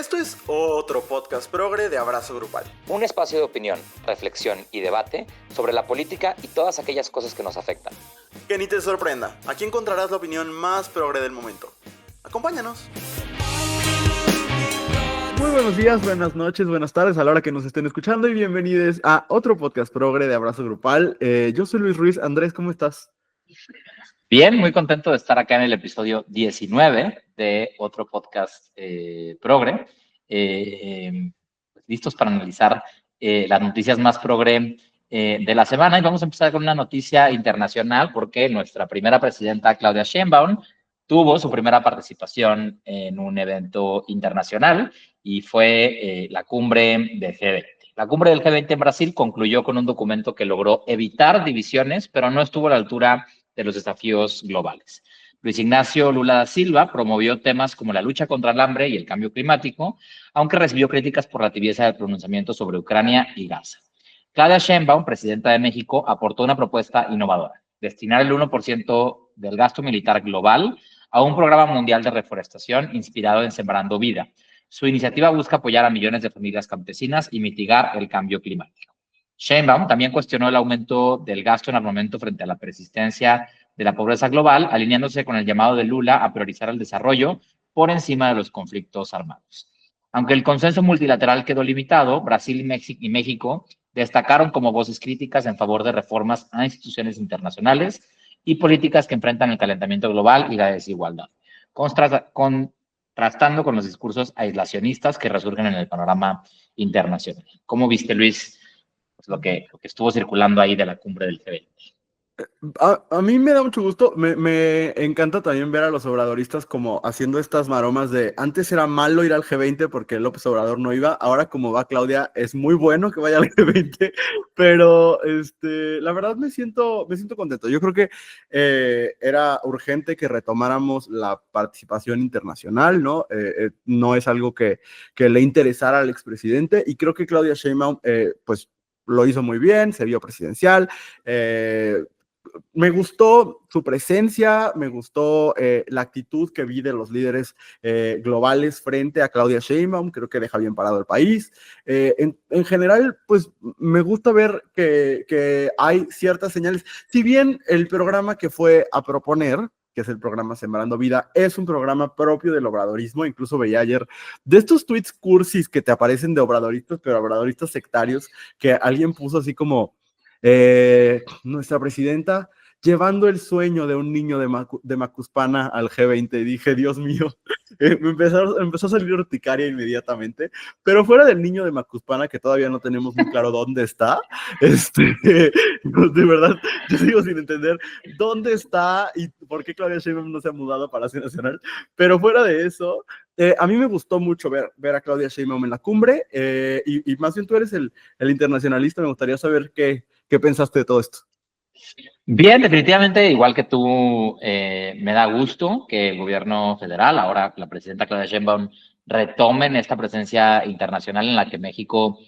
Esto es otro podcast progre de Abrazo Grupal. Un espacio de opinión, reflexión y debate sobre la política y todas aquellas cosas que nos afectan. Que ni te sorprenda, aquí encontrarás la opinión más progre del momento. Acompáñanos. Muy buenos días, buenas noches, buenas tardes a la hora que nos estén escuchando y bienvenidos a otro podcast progre de Abrazo Grupal. Yo soy Luis Ruiz. Andrés, ¿cómo estás? Bien, muy contento de estar acá en el episodio 19 de otro podcast progre. Listos para analizar las noticias más progre de la semana. Y vamos a empezar con una noticia internacional porque nuestra primera presidenta, Claudia Sheinbaum, tuvo su primera participación en un evento internacional y fue la cumbre del G20. La cumbre del G20 en Brasil concluyó con un documento que logró evitar divisiones, pero no estuvo a la altura de los desafíos globales. Luis Ignacio Lula da Silva promovió temas como la lucha contra el hambre y el cambio climático, aunque recibió críticas por la tibieza del pronunciamiento sobre Ucrania y Gaza. Claudia Sheinbaum, presidenta de México, aportó una propuesta innovadora: destinar el 1% del gasto militar global a un programa mundial de reforestación inspirado en Sembrando Vida. Su iniciativa busca apoyar a millones de familias campesinas y mitigar el cambio climático. Sheinbaum también cuestionó el aumento del gasto en armamento frente a la persistencia de la pobreza global, alineándose con el llamado de Lula a priorizar el desarrollo por encima de los conflictos armados. Aunque el consenso multilateral quedó limitado, Brasil y México destacaron como voces críticas en favor de reformas a instituciones internacionales y políticas que enfrentan el calentamiento global y la desigualdad, contrastando con los discursos aislacionistas que resurgen en el panorama internacional. ¿Cómo viste, Luis, pues lo que estuvo circulando ahí de la cumbre del G20? A mí me da mucho gusto, me encanta también ver a los obradoristas como haciendo estas maromas de antes era malo ir al G20 porque López Obrador no iba, ahora como va Claudia es muy bueno que vaya al G20, pero la verdad me siento contento. Yo creo que era urgente que retomáramos la participación internacional, ¿no? No es algo que le interesara al expresidente y creo que Claudia Sheinbaum pues lo hizo muy bien, se vio presidencial. Me gustó su presencia, me gustó la actitud que vi de los líderes globales frente a Claudia Sheinbaum. Creo que deja bien parado el país. En general, pues me gusta ver que hay ciertas señales. Si bien el programa que fue a proponer, que es el programa Sembrando Vida, es un programa propio del obradorismo. Incluso veía ayer de estos tweets cursis que te aparecen de obradoristas, pero obradoristas sectarios, que alguien puso así como nuestra presidenta llevando el sueño de un niño de Macuspana al G20. Dije, Dios mío, me empezó a salir urticaria inmediatamente, pero fuera del niño de Macuspana, que todavía no tenemos muy claro dónde está, de verdad, yo sigo sin entender dónde está y por qué Claudia Sheinbaum no se ha mudado a Palacio Nacional, pero fuera de eso, a mí me gustó mucho ver a Claudia Sheinbaum en la cumbre, y más bien tú eres el internacionalista. Me gustaría saber qué pensaste de todo esto. Bien, definitivamente, igual que tú, me da gusto que el gobierno federal, ahora la presidenta Claudia Sheinbaum, retomen esta presencia internacional en la que México,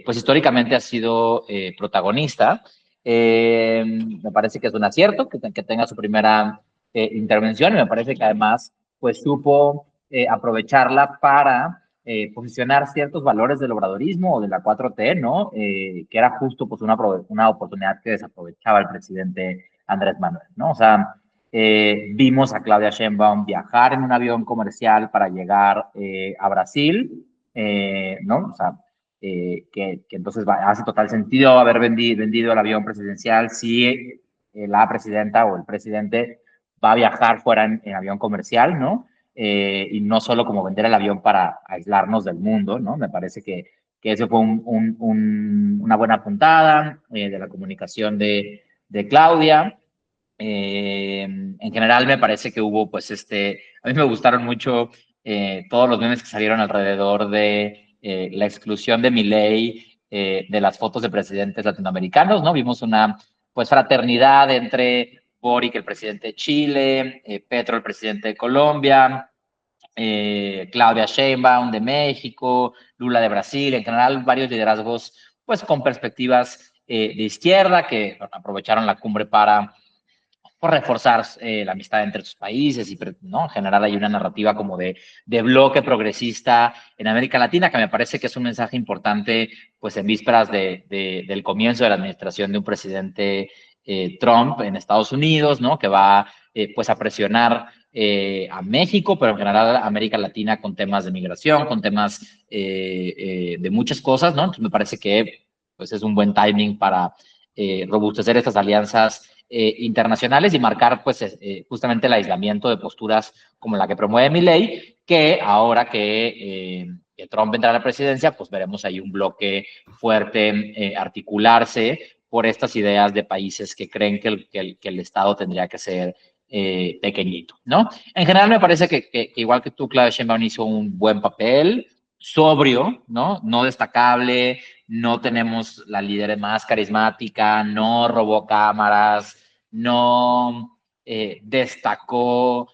pues históricamente ha sido protagonista. Me parece que es un acierto que tenga su primera intervención, y me parece que además pues supo aprovecharla para posicionar ciertos valores del obradorismo o de la 4T, ¿no? Que era justo pues una oportunidad que desaprovechaba el presidente Andrés Manuel, ¿no? O sea, vimos a Claudia Sheinbaum viajar en un avión comercial para llegar a Brasil, ¿no? O sea, que entonces hace total sentido haber vendido el avión presidencial si la presidenta o el presidente va a viajar fuera en avión comercial, ¿no? Y no solo como vender el avión para aislarnos del mundo, ¿no? Me parece que eso fue una buena puntada de la comunicación de Claudia. En general me parece que hubo, pues, a mí me gustaron mucho todos los memes que salieron alrededor de la exclusión de Milei de las fotos de presidentes latinoamericanos, ¿no? Vimos una, pues, fraternidad entre Boric, el presidente de Chile, Petro, el presidente de Colombia, Claudia Sheinbaum de México, Lula de Brasil, en general varios liderazgos pues con perspectivas de izquierda que aprovecharon la cumbre para por reforzar la amistad entre sus países y, ¿no?, generar ahí una narrativa como de bloque progresista en América Latina, que me parece que es un mensaje importante, pues en vísperas del comienzo de la administración de un presidente Trump en Estados Unidos, ¿no?, que va pues a presionar a México, pero en general a América Latina con temas de migración, con temas de muchas cosas, ¿no? Entonces me parece que pues es un buen timing para robustecer estas alianzas internacionales y marcar pues justamente el aislamiento de posturas como la que promueve Milei, que ahora que Trump entra a la presidencia, pues veremos ahí un bloque fuerte articularse por estas ideas de países que creen que el Estado tendría que ser pequeñito, ¿no? En general me parece que igual que tú, Claudia Sheinbaum hizo un buen papel, sobrio, ¿no? No destacable, no tenemos la líder más carismática, no robó cámaras, no destacó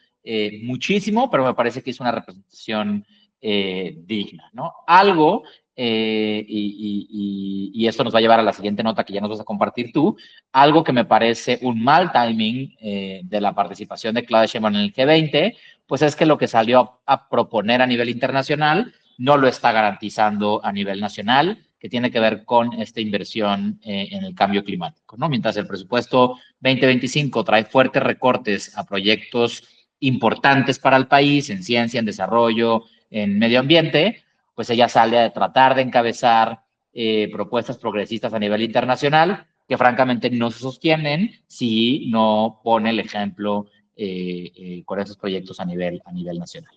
muchísimo, pero me parece que es una representación digna, ¿no? Algo, y esto nos va a llevar a la siguiente nota que ya nos vas a compartir tú, algo que me parece un mal timing de la participación de Claudia Sheinbaum en el G20, pues es que lo que salió a proponer a nivel internacional no lo está garantizando a nivel nacional, que tiene que ver con esta inversión en el cambio climático, ¿no? Mientras el presupuesto 2025 trae fuertes recortes a proyectos importantes para el país en ciencia, en desarrollo, en medio ambiente, pues ella sale a tratar de encabezar propuestas progresistas a nivel internacional que francamente no se sostienen si no pone el ejemplo con esos proyectos a nivel nacional.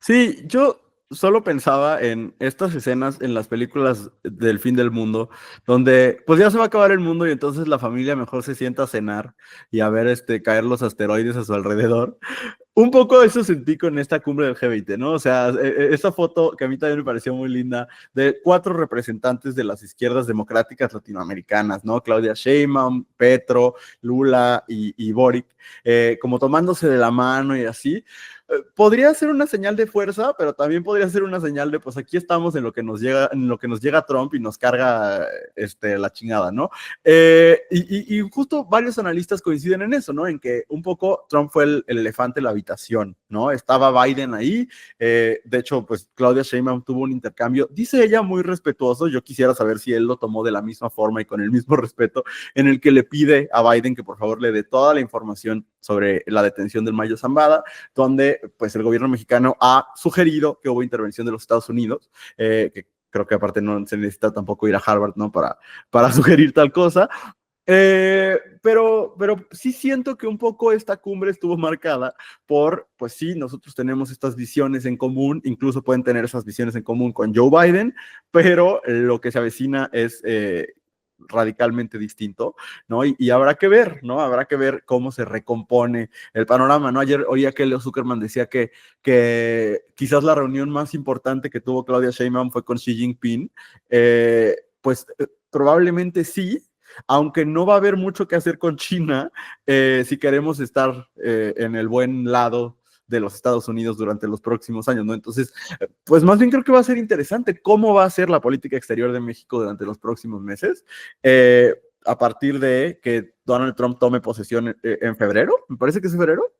Sí, yo solo pensaba en estas escenas en las películas del fin del mundo, donde pues ya se va a acabar el mundo y entonces la familia mejor se sienta a cenar y a ver caer los asteroides a su alrededor. Un poco eso sentí con esta cumbre del G20, ¿no? O sea, esta foto que a mí también me pareció muy linda, de 4 representantes de las izquierdas democráticas latinoamericanas, ¿no? Claudia Sheinbaum, Petro, Lula y Boric, como tomándose de la mano y así. Podría ser una señal de fuerza, pero también podría ser una señal de, pues aquí estamos en lo que nos llega Trump y nos carga la chingada, ¿no? Y justo varios analistas coinciden en eso, ¿no? En que un poco Trump fue el elefante en la habitación, ¿no? Estaba Biden ahí, de hecho, pues Claudia Sheinbaum tuvo un intercambio, dice ella muy respetuoso, yo quisiera saber si él lo tomó de la misma forma y con el mismo respeto, en el que le pide a Biden que por favor le dé toda la información sobre la detención del Mayo Zambada, donde pues el gobierno mexicano ha sugerido que hubo intervención de los Estados Unidos, que creo que aparte no se necesita tampoco ir a Harvard, ¿no? Para sugerir tal cosa. Pero sí siento que un poco esta cumbre estuvo marcada por, pues sí, nosotros tenemos estas visiones en común, incluso pueden tener esas visiones en común con Joe Biden, pero lo que se avecina es radicalmente distinto, ¿no? Y habrá que ver, ¿no? Habrá que ver cómo se recompone el panorama, ¿no? Ayer oía que Leo Zuckerman decía que quizás la reunión más importante que tuvo Claudia Sheinbaum fue con Xi Jinping, probablemente sí, aunque no va a haber mucho que hacer con China si queremos estar en el buen lado de los Estados Unidos durante los próximos años, ¿no? Entonces, pues más bien creo que va a ser interesante cómo va a ser la política exterior de México durante los próximos meses, a partir de que Donald Trump tome posesión en febrero, me parece que es febrero.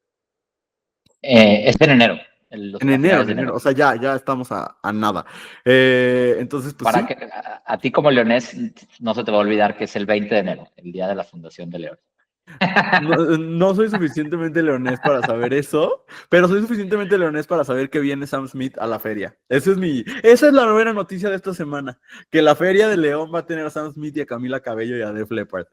Es en enero, En a finales de enero, enero. o sea, ya estamos a nada. Entonces, pues Para sí. que a ti como leonés no se te va a olvidar que es el 20 de enero, el día de la fundación de León. No soy suficientemente leonés para saber eso, pero soy suficientemente leonés para saber que viene Sam Smith a la feria. Esa es la novena noticia de esta semana, que la feria de León va a tener a Sam Smith y a Camila Cabello y a Def Leppard.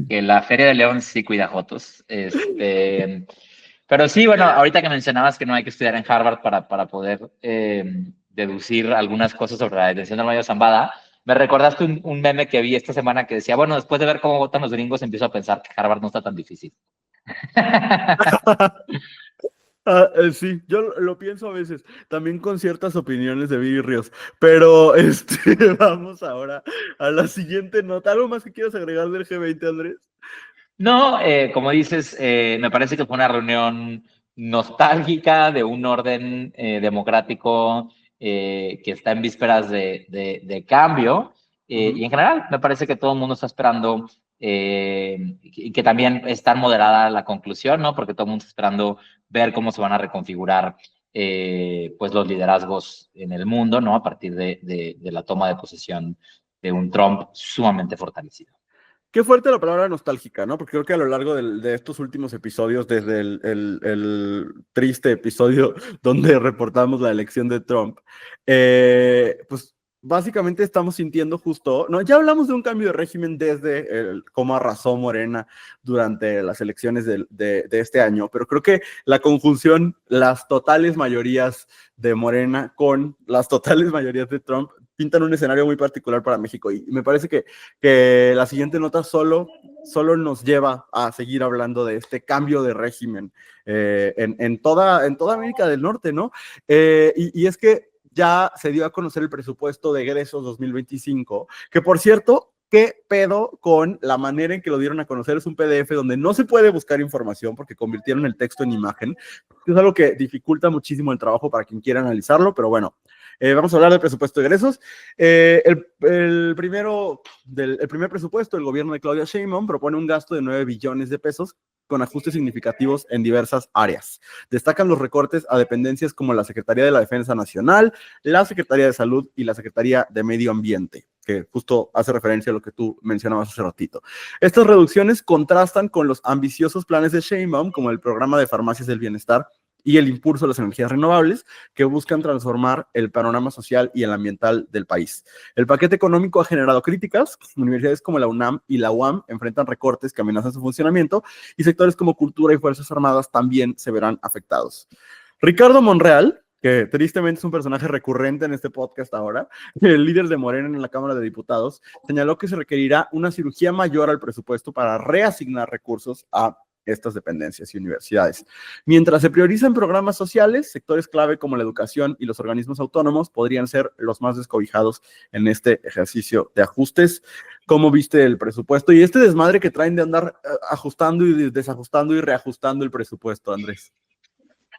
Que la Feria de León sí cuida jotos. Pero sí, bueno, ahorita que mencionabas que no hay que estudiar en Harvard para poder deducir algunas cosas sobre la detención del Mayo Zambada, me recordaste un meme que vi esta semana que decía, bueno, después de ver cómo votan los gringos, empiezo a pensar que Harvard no está tan difícil. Sí, yo lo pienso a veces, también con ciertas opiniones de Viri Ríos, pero vamos ahora a la siguiente nota. ¿Algo más que quieras agregar del G20, Andrés? No, como dices, me parece que fue una reunión nostálgica de un orden democrático que está en vísperas de cambio. Y en general, me parece que todo el mundo está esperando y que también es tan moderada la conclusión, ¿no? Porque todo el mundo está esperando ver cómo se van a reconfigurar pues los liderazgos en el mundo, ¿no? A partir de la toma de posesión de un Trump sumamente fortalecido. Qué fuerte la palabra nostálgica, ¿no? Porque creo que a lo largo de estos últimos episodios, desde el triste episodio donde reportamos la elección de Trump, pues básicamente estamos sintiendo justo, ¿no? Ya hablamos de un cambio de régimen desde cómo arrasó Morena durante las elecciones de este año, pero creo que la conjunción, las totales mayorías de Morena con las totales mayorías de Trump pintan un escenario muy particular para México y me parece que la siguiente nota solo nos lleva a seguir hablando de este cambio de régimen en toda América del Norte, ¿no? Y es que ya se dio a conocer el presupuesto de egresos 2025, que por cierto, ¿qué pedo con la manera en que lo dieron a conocer? Es un PDF donde no se puede buscar información porque convirtieron el texto en imagen. Es algo que dificulta muchísimo el trabajo para quien quiera analizarlo, pero bueno, vamos a hablar del presupuesto de egresos. El primer presupuesto, el gobierno de Claudia Sheinbaum propone un gasto de 9 billones de pesos con ajustes significativos en diversas áreas. Destacan los recortes a dependencias como la Secretaría de la Defensa Nacional, la Secretaría de Salud y la Secretaría de Medio Ambiente, que justo hace referencia a lo que tú mencionabas hace ratito. Estas reducciones contrastan con los ambiciosos planes de Sheinbaum, como el programa de farmacias del bienestar y el impulso a las energías renovables, que buscan transformar el panorama social y el ambiental del país. El paquete económico ha generado críticas. Universidades como la UNAM y la UAM enfrentan recortes que amenazan su funcionamiento y sectores como cultura y Fuerzas Armadas también se verán afectados. Ricardo Monreal, que tristemente es un personaje recurrente en este podcast ahora, el líder de Morena en la Cámara de Diputados, señaló que se requerirá una cirugía mayor al presupuesto para reasignar recursos a estas dependencias y universidades. Mientras se priorizan programas sociales, sectores clave como la educación y los organismos autónomos podrían ser los más descobijados en este ejercicio de ajustes. ¿Cómo viste el presupuesto? Y este desmadre que traen de andar ajustando y desajustando y reajustando el presupuesto, Andrés.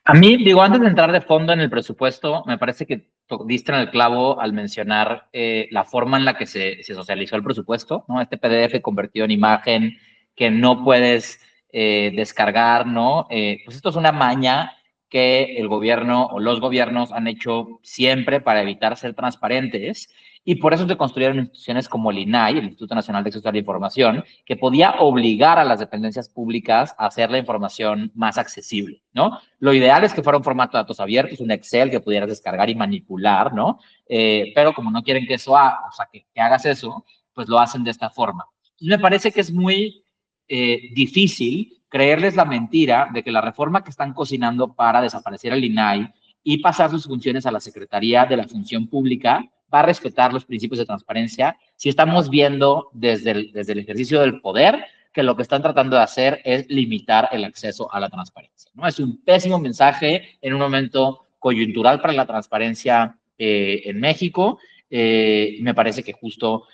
A mí, digo, antes de entrar de fondo en el presupuesto, me parece que diste en el clavo al mencionar la forma en la que se socializó el presupuesto, ¿no? Este PDF convertido en imagen que no puedes descargar, ¿no? Pues esto es una maña que el gobierno o los gobiernos han hecho siempre para evitar ser transparentes y por eso se construyeron instituciones como el INAI, el Instituto Nacional de Acceso a la Información, que podía obligar a las dependencias públicas a hacer la información más accesible, ¿no? Lo ideal es que fuera un formato de datos abiertos, un Excel que pudieras descargar y manipular, ¿no? Pero como no quieren que eso o sea, que hagas eso, pues lo hacen de esta forma. Y me parece que es muy difícil creerles la mentira de que la reforma que están cocinando para desaparecer el INAI y pasar sus funciones a la Secretaría de la Función Pública va a respetar los principios de transparencia si estamos viendo desde el ejercicio del poder que lo que están tratando de hacer es limitar el acceso a la transparencia, ¿no? Es un pésimo mensaje en un momento coyuntural para la transparencia en México. Me parece que justo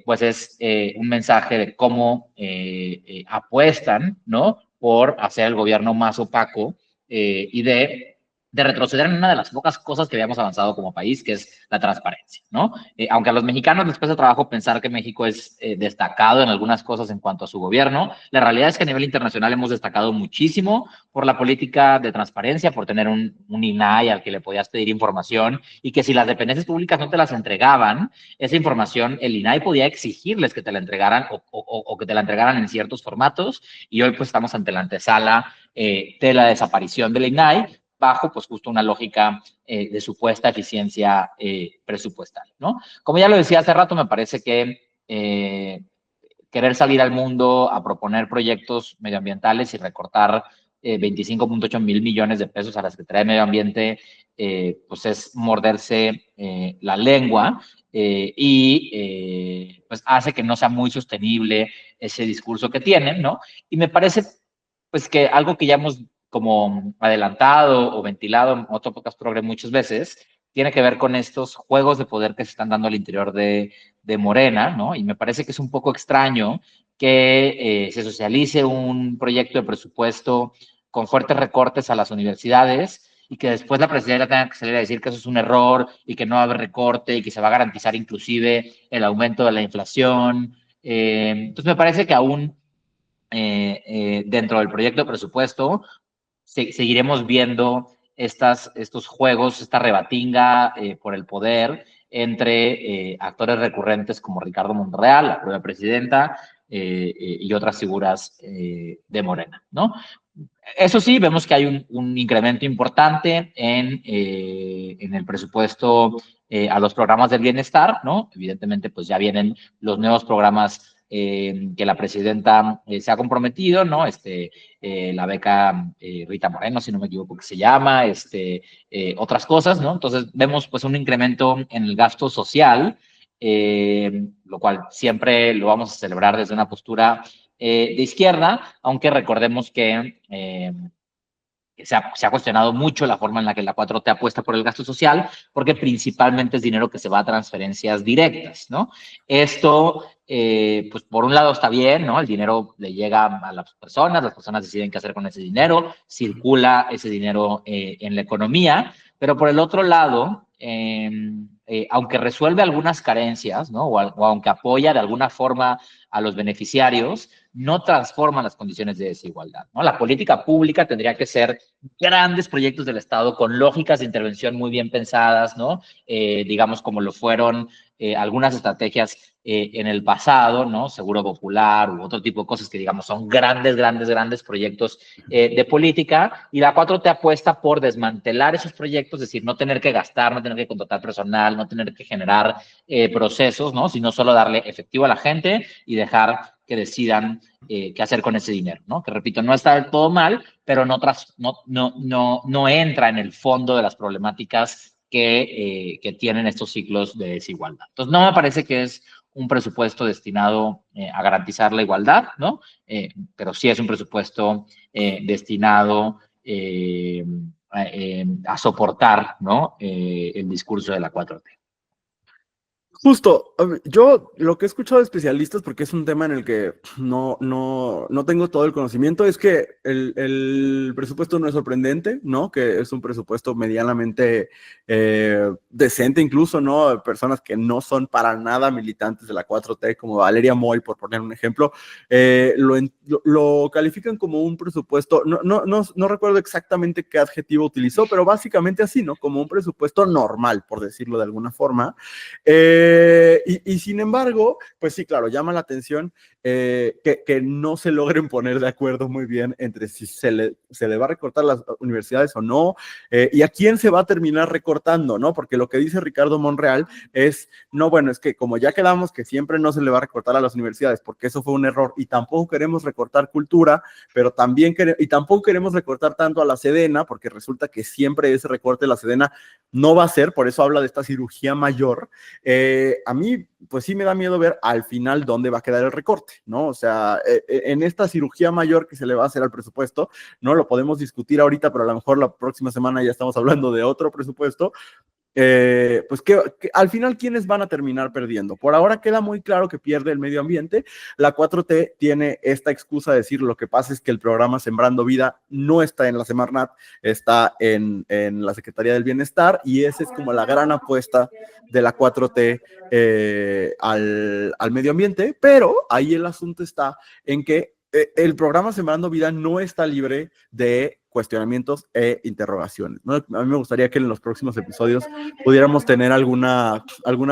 pues es un mensaje de cómo apuestan, ¿no? Por hacer el gobierno más opaco y de retroceder en una de las pocas cosas que habíamos avanzado como país, que es la transparencia, ¿no? Aunque a los mexicanos les cuesta trabajo pensar que México es destacado en algunas cosas en cuanto a su gobierno, la realidad es que a nivel internacional hemos destacado muchísimo por la política de transparencia, por tener un INAI al que le podías pedir información y que si las dependencias públicas no te las entregaban, esa información el INAI podía exigirles que te la entregaran o que te la entregaran en ciertos formatos y hoy pues estamos ante la antesala de la desaparición del INAI bajo pues justo una lógica de supuesta eficiencia presupuestal, ¿no? Como ya lo decía hace rato, me parece que querer salir al mundo a proponer proyectos medioambientales y recortar 25.8 mil millones de pesos a la Secretaría de Medio Ambiente, pues es morderse la lengua y pues hace que no sea muy sostenible ese discurso que tienen, ¿no? Y me parece pues que algo que ya hemos como adelantado o ventilado en otro podcast progre muchas veces, tiene que ver con estos juegos de poder que se están dando al interior de Morena, ¿no? Y me parece que es un poco extraño que se socialice un proyecto de presupuesto con fuertes recortes a las universidades y que después la presidenta tenga que salir a decir que eso es un error y que no va a haber recorte y que se va a garantizar inclusive el aumento de la inflación Entonces me parece que aún dentro del proyecto de presupuesto seguiremos viendo estos juegos, esta rebatinga por el poder entre actores recurrentes como Ricardo Monreal, la propia presidenta, y otras figuras de Morena, ¿no? Eso sí, vemos que hay un incremento importante en el presupuesto a los programas del bienestar, ¿no? Evidentemente, pues ya vienen los nuevos programas que la presidenta se ha comprometido, ¿no? La beca Rita Moreno, si no me equivoco que se llama, otras cosas, ¿no? Entonces vemos pues un incremento en el gasto social, lo cual siempre lo vamos a celebrar desde una postura de izquierda, aunque recordemos que se ha cuestionado mucho la forma en la que la 4T apuesta por el gasto social, porque principalmente es dinero que se va a transferencias directas, ¿no? Esto, pues por un lado está bien, ¿no? El dinero le llega a las personas deciden qué hacer con ese dinero, circula ese dinero en la economía, pero por el otro lado, aunque resuelve algunas carencias, ¿no? O aunque apoya de alguna forma a los beneficiarios, no transforma las condiciones de desigualdad, ¿no? La política pública tendría que ser grandes proyectos del Estado con lógicas de intervención muy bien pensadas, ¿no? Digamos como lo fueron algunas estrategias en el pasado, ¿no? Seguro Popular u otro tipo de cosas que, digamos, son grandes proyectos de política, y la 4T apuesta por desmantelar esos proyectos, es decir, no tener que gastar, no tener que contratar personal, no tener que generar procesos, ¿no? Sino solo darle efectivo a la gente y dejar que decidan qué hacer con ese dinero, ¿no? Que repito, no está del todo mal, pero no entra en el fondo de las problemáticas que tienen estos ciclos de desigualdad. Entonces, no me parece que es un presupuesto destinado a garantizar la igualdad, ¿no? Pero sí es un presupuesto destinado a soportar, ¿no? El discurso de la 4T. Justo, yo lo que he escuchado de especialistas, porque es un tema en el que no tengo todo el conocimiento, es que el presupuesto no es sorprendente, ¿no? Que es un presupuesto medianamente decente incluso, ¿no? Personas que no son para nada militantes de la 4T, como Valeria Moy, por poner un ejemplo, lo califican como un presupuesto, no recuerdo exactamente qué adjetivo utilizó, pero básicamente así, ¿no? Como un presupuesto normal, por decirlo de alguna forma. Y sin embargo, pues sí, claro, llama la atención que no se logren poner de acuerdo muy bien entre si se le va a recortar las universidades o no, y a quién se va a terminar recortando, ¿no? Porque lo que dice Ricardo Monreal es, no, bueno, es que como ya quedamos que siempre no se le va a recortar a las universidades, porque eso fue un error, y tampoco queremos recortar cultura, pero también y tampoco queremos recortar tanto a la Sedena, porque resulta que siempre ese recorte de la Sedena no va a ser, por eso habla de esta cirugía mayor. A mí, pues sí me da miedo ver al final dónde va a quedar el recorte, ¿no? O sea, en esta cirugía mayor que se le va a hacer al presupuesto, no lo podemos discutir ahorita, pero a lo mejor la próxima semana ya estamos hablando de otro presupuesto. Pues que al final, ¿quiénes van a terminar perdiendo? Por ahora queda muy claro que pierde el medio ambiente. La 4T tiene esta excusa de decir, lo que pasa es que el programa Sembrando Vida no está en la Semarnat, está en la Secretaría del Bienestar, y esa es como la gran apuesta de la 4T al medio ambiente, pero ahí el asunto está en que el programa Sembrando Vida no está libre de cuestionamientos e interrogaciones, ¿no? A mí me gustaría que en los próximos episodios pudiéramos tener alguna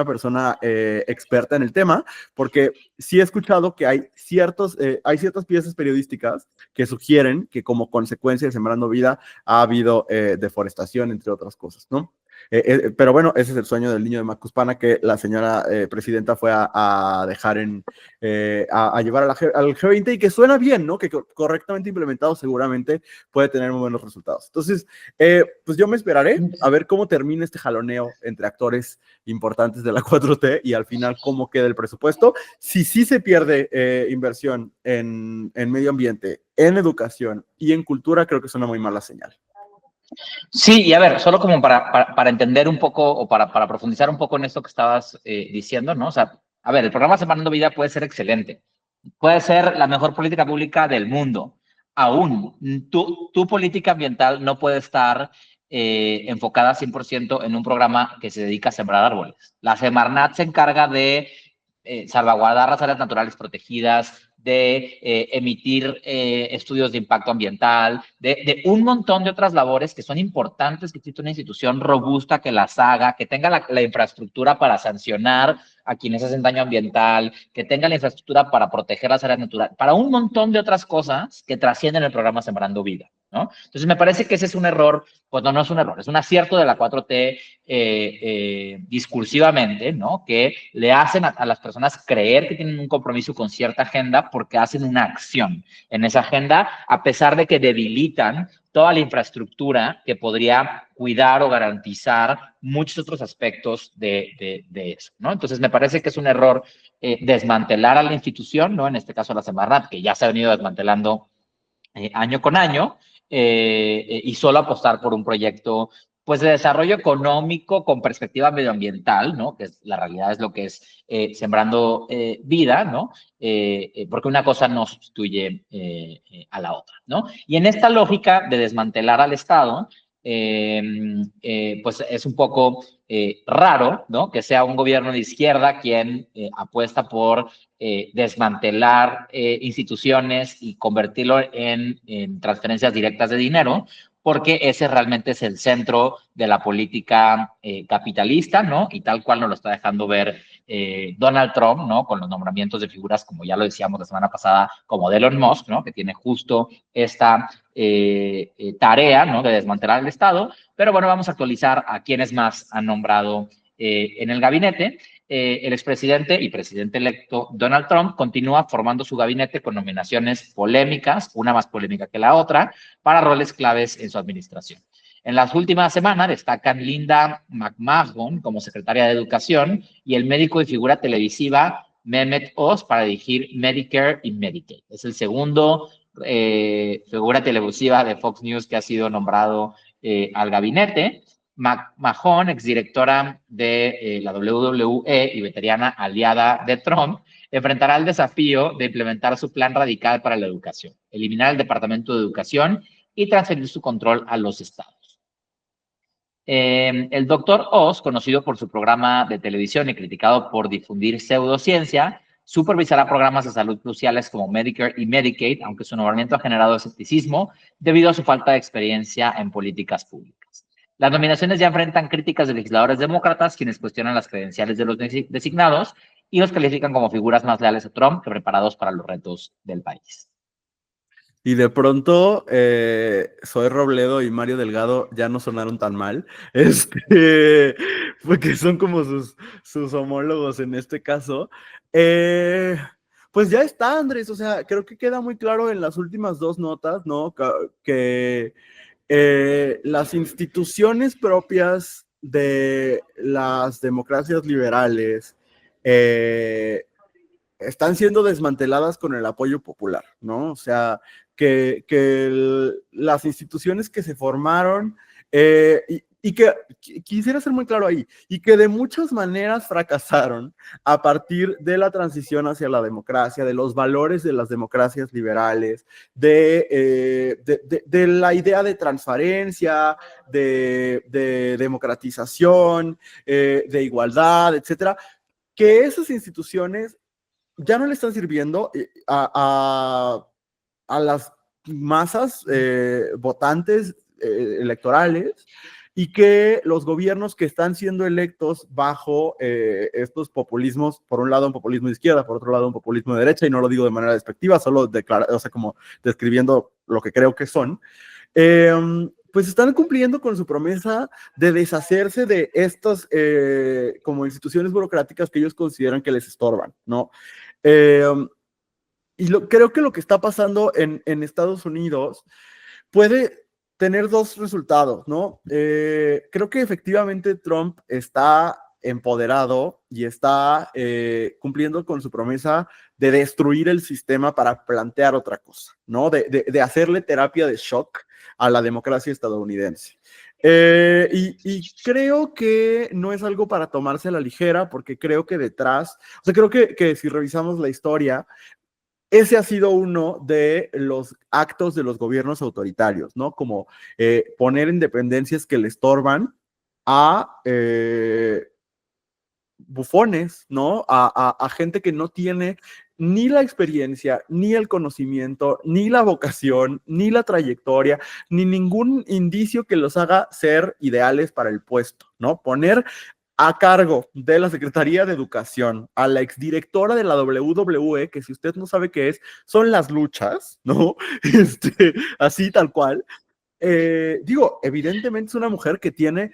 persona experta en el tema, porque sí he escuchado que hay ciertas piezas periodísticas que sugieren que como consecuencia de Sembrando Vida ha habido deforestación, entre otras cosas, ¿no? Pero bueno, ese es el sueño del niño de Macuspana, que la señora presidenta fue a dejar a llevar al G20, y que suena bien, ¿no? Que correctamente implementado seguramente puede tener muy buenos resultados. Entonces, pues yo me esperaré a ver cómo termina este jaloneo entre actores importantes de la 4T y al final cómo queda el presupuesto. Si sí se pierde inversión en medio ambiente, en educación y en cultura, creo que es una muy mala señal. Sí, y a ver, solo como para entender un poco o para profundizar un poco en esto que estabas diciendo, ¿no? O sea, a ver, el programa Sembrando Vida puede ser excelente, puede ser la mejor política pública del mundo. Aún, tu política ambiental no puede estar enfocada 100% en un programa que se dedica a sembrar árboles. La Semarnat se encarga de salvaguardar las áreas naturales protegidas, de emitir estudios de impacto ambiental, de un montón de otras labores que son importantes, que existe una institución robusta que las haga, que tenga la infraestructura para sancionar a quienes hacen daño ambiental, que tenga la infraestructura para proteger las áreas naturales, para un montón de otras cosas que trascienden el programa Sembrando Vida, ¿no? Entonces me parece que ese es un error, pues no es un error, es un acierto de la 4T discursivamente, ¿no? Que le hacen a las personas creer que tienen un compromiso con cierta agenda porque hacen una acción en esa agenda, a pesar de que debilitan toda la infraestructura que podría cuidar o garantizar muchos otros aspectos de eso, ¿no? Entonces, me parece que es un error desmantelar a la institución, ¿no? En este caso, la Semarnat, que ya se ha venido desmantelando año con año, y solo apostar por un proyecto pues de desarrollo económico con perspectiva medioambiental, ¿no? Que es, la realidad es lo que es sembrando vida, ¿no? Porque una cosa no sustituye a la otra, ¿no? Y en esta lógica de desmantelar al Estado, pues es un poco raro, ¿no? Que sea un gobierno de izquierda quien apuesta por desmantelar instituciones y convertirlo en transferencias directas de dinero, porque ese realmente es el centro de la política capitalista, ¿no? Y tal cual nos lo está dejando ver Donald Trump, ¿no? Con los nombramientos de figuras, como ya lo decíamos la semana pasada, como de Elon Musk, ¿no? Que tiene justo esta tarea, ¿no? De desmantelar el Estado. Pero bueno, vamos a actualizar a quienes más han nombrado en el gabinete. El expresidente y presidente electo Donald Trump continúa formando su gabinete con nominaciones polémicas, una más polémica que la otra, para roles claves en su administración. En las últimas semanas destacan Linda McMahon como secretaria de Educación y el médico y figura televisiva Mehmet Oz para dirigir Medicare y Medicaid. Es el segundo figura televisiva de Fox News que ha sido nombrado al gabinete. McMahon, exdirectora de la WWE y veterana aliada de Trump, enfrentará el desafío de implementar su plan radical para la educación, eliminar el Departamento de Educación y transferir su control a los estados. El doctor Oz, conocido por su programa de televisión y criticado por difundir pseudociencia, supervisará programas de salud cruciales como Medicare y Medicaid, aunque su nombramiento ha generado escepticismo debido a su falta de experiencia en políticas públicas. Las nominaciones ya enfrentan críticas de legisladores demócratas, quienes cuestionan las credenciales de los designados y los califican como figuras más leales a Trump que preparados para los retos del país. Y de pronto, Zoe Robledo y Mario Delgado ya no sonaron tan mal, porque son como sus homólogos en este caso. Pues ya está, Andrés, o sea, creo que queda muy claro en las últimas dos notas, ¿no? Que las instituciones propias de las democracias liberales están siendo desmanteladas con el apoyo popular, ¿no? O sea, que las instituciones que se formaron y que quisiera ser muy claro ahí, y que de muchas maneras fracasaron a partir de la transición hacia la democracia, de los valores de las democracias liberales, de la idea de transparencia, de democratización, de igualdad, etcétera, que esas instituciones ya no le están sirviendo a las masas votantes electorales, y que los gobiernos que están siendo electos bajo estos populismos, por un lado un populismo de izquierda, por otro lado un populismo de derecha, y no lo digo de manera despectiva, solo o sea, como describiendo lo que creo que son, pues están cumpliendo con su promesa de deshacerse de estas como instituciones burocráticas que ellos consideran que les estorban, ¿no? Y creo que lo que está pasando en Estados Unidos puede tener dos resultados, ¿no? Creo que efectivamente Trump está empoderado y está cumpliendo con su promesa de destruir el sistema para plantear otra cosa, ¿no? De hacerle terapia de shock a la democracia estadounidense. Y creo que no es algo para tomarse a la ligera, porque creo que detrás, o sea, creo que si revisamos la historia, ese ha sido uno de los actos de los gobiernos autoritarios, ¿no? Como poner en dependencias que le estorban a bufones, ¿no? A gente que no tiene ni la experiencia, ni el conocimiento, ni la vocación, ni la trayectoria, ni ningún indicio que los haga ser ideales para el puesto, ¿no? Poner a cargo de la Secretaría de Educación a la exdirectora de la WWE, que si usted no sabe qué es, son las luchas, ¿no? Así tal cual. Digo, evidentemente es una mujer que tiene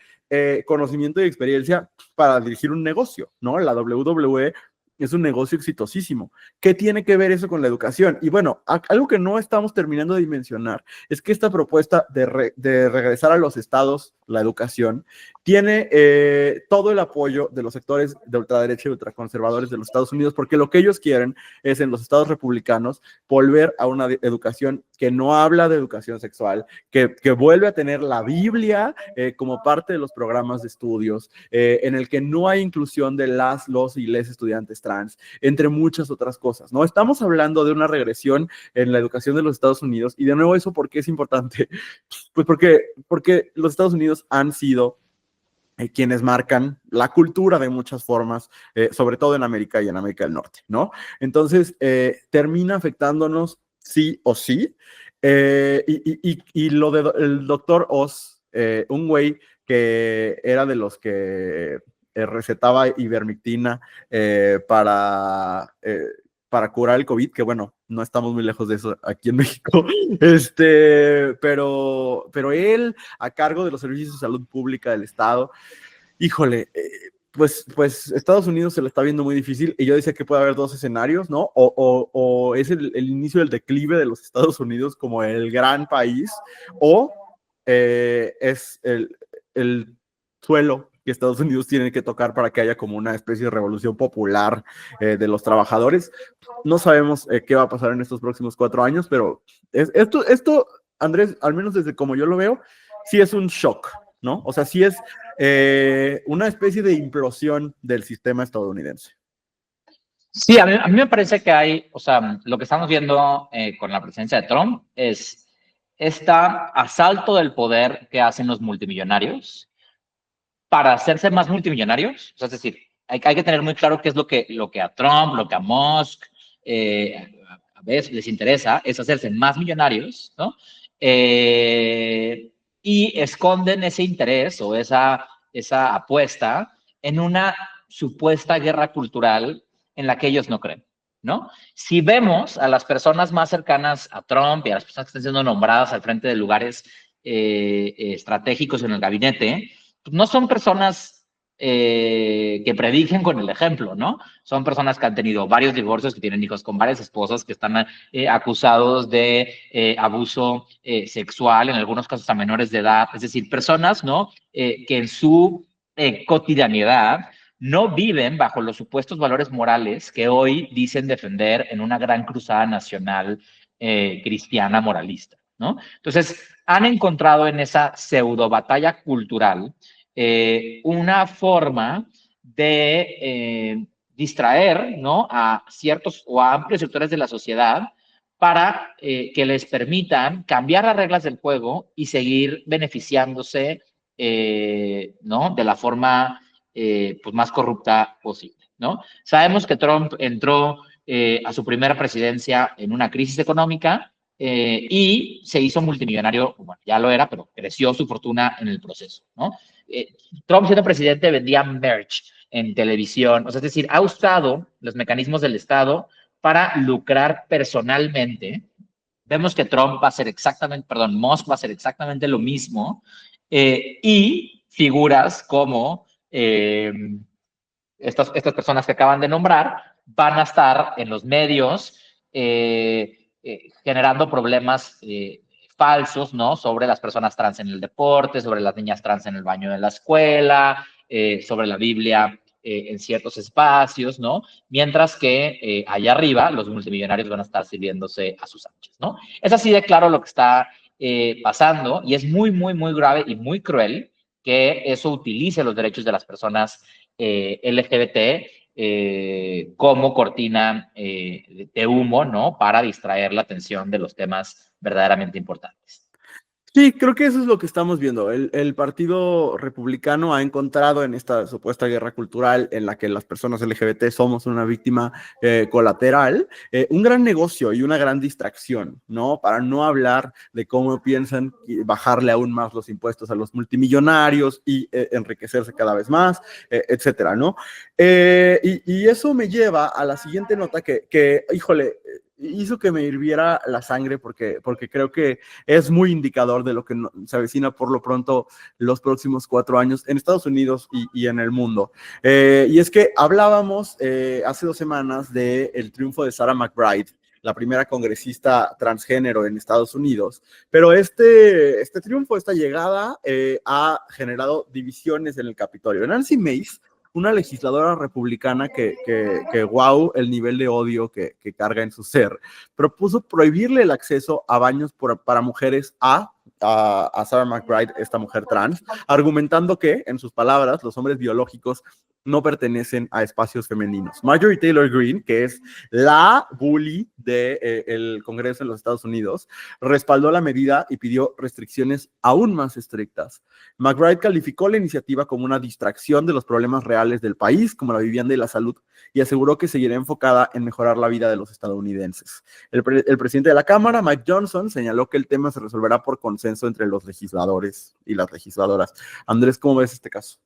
conocimiento y experiencia para dirigir un negocio, ¿no? La WWE es un negocio exitosísimo. ¿Qué tiene que ver eso con la educación? Y bueno, algo que no estamos terminando de dimensionar es que esta propuesta de regresar a los estados la educación tiene todo el apoyo de los sectores de ultraderecha y ultraconservadores de los Estados Unidos, porque lo que ellos quieren es en los estados republicanos volver a una educación que no habla de educación sexual, que vuelve a tener la Biblia como parte de los programas de estudios, en el que no hay inclusión de los y les estudiantes trans, entre muchas otras cosas, ¿no? Estamos hablando de una regresión en la educación de los Estados Unidos, y de nuevo, ¿eso por qué es importante? Pues porque los Estados Unidos han sido quienes marcan la cultura de muchas formas, sobre todo en América y en América del Norte, ¿no? Entonces, termina afectándonos sí o sí. Y lo del doctor Oz, un güey que era de los que recetaba ivermectina para curar el COVID, que bueno, no estamos muy lejos de eso aquí en México, pero él, a cargo de los servicios de salud pública del Estado, híjole, pues Estados Unidos se lo está viendo muy difícil, y yo decía que puede haber dos escenarios, ¿no? O es el inicio del declive de los Estados Unidos como el gran país, o es el suelo que Estados Unidos tiene que tocar para que haya como una especie de revolución popular de los trabajadores. No sabemos qué va a pasar en estos próximos 4 años, pero esto, Andrés, al menos desde como yo lo veo, sí es un shock, ¿no? O sea, sí es una especie de implosión del sistema estadounidense. Sí, a mí me parece que hay, o sea, lo que estamos viendo con la presidencia de Trump es este asalto del poder que hacen los multimillonarios para hacerse más multimillonarios. O sea, es decir, hay que tener muy claro qué es lo que a Trump, lo que a Musk, a veces les interesa, es hacerse más millonarios, ¿no? Y esconden ese interés o esa apuesta en una supuesta guerra cultural en la que ellos no creen, ¿no? Si vemos a las personas más cercanas a Trump y a las personas que están siendo nombradas al frente de lugares estratégicos en el gabinete, pues no son personas que predigen con el ejemplo, ¿no? Son personas que han tenido varios divorcios, que tienen hijos con varias esposas, que están acusados de abuso sexual, en algunos casos a menores de edad, es decir, personas, ¿no? Que en su cotidianidad no viven bajo los supuestos valores morales que hoy dicen defender en una gran cruzada nacional cristiana moralista, ¿no? Entonces, han encontrado en esa pseudo batalla cultural una forma de distraer, ¿no? A ciertos o a amplios sectores de la sociedad para que les permitan cambiar las reglas del juego y seguir beneficiándose, ¿no? De la forma pues más corrupta posible, ¿no? Sabemos que Trump entró a su primera presidencia en una crisis económica y se hizo multimillonario, bueno, ya lo era, pero creció su fortuna en el proceso, ¿no? Trump siendo presidente vendía merch en televisión, o sea, es decir, ha usado los mecanismos del Estado para lucrar personalmente. Vemos que Trump va a hacer exactamente, perdón, Musk va a hacer exactamente lo mismo, y figuras como estas personas que acaban de nombrar van a estar en los medios generando problemas falsos, ¿no? Sobre las personas trans en el deporte, sobre las niñas trans en el baño de la escuela, sobre la Biblia en ciertos espacios, ¿no? Mientras que allá arriba los multimillonarios van a estar sirviéndose a sus anchas, ¿no? Es así de claro lo que está pasando, y es muy, muy, muy grave y muy cruel que eso utilice los derechos de las personas LGBT como cortina de humo, ¿no? Para distraer la atención de los temas verdaderamente importantes. Sí, creo que eso es lo que estamos viendo. El Partido Republicano ha encontrado en esta supuesta guerra cultural en la que las personas LGBT somos una víctima colateral, un gran negocio y una gran distracción, ¿no? Para no hablar de cómo piensan bajarle aún más los impuestos a los multimillonarios y enriquecerse cada vez más, etcétera, ¿no? Y eso me lleva a la siguiente nota híjole, hizo que me hirviera la sangre porque creo que es muy indicador de lo que se avecina por lo pronto los próximos 4 años en Estados Unidos y en el mundo. Y es que hablábamos hace 2 semanas del triunfo de Sarah McBride, la primera congresista transgénero en Estados Unidos, pero este triunfo, esta llegada, ha generado divisiones en el Capitolio. Nancy Mace, una legisladora republicana que wow, el nivel de odio que carga en su ser, propuso prohibirle el acceso a baños para mujeres a Sarah McBride, esta mujer trans, argumentando que, en sus palabras, los hombres biológicos no pertenecen a espacios femeninos. Marjorie Taylor Greene, que es la bully del Congreso en los Estados Unidos, respaldó la medida y pidió restricciones aún más estrictas. McBride calificó la iniciativa como una distracción de los problemas reales del país, como la vivienda y la salud, y aseguró que seguirá enfocada en mejorar la vida de los estadounidenses. El presidente de la Cámara, Mike Johnson, señaló que el tema se resolverá por consenso entre los legisladores y las legisladoras. Andrés, ¿cómo ves este caso?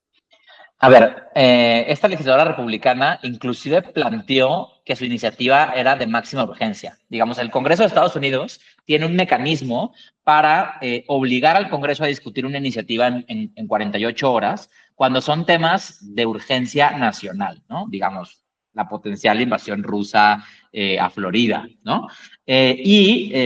A ver, esta legisladora republicana inclusive planteó que su iniciativa era de máxima urgencia. Digamos, el Congreso de Estados Unidos tiene un mecanismo para obligar al Congreso a discutir una iniciativa en 48 horas cuando son temas de urgencia nacional, ¿no? Digamos, la potencial invasión rusa a Florida, ¿no?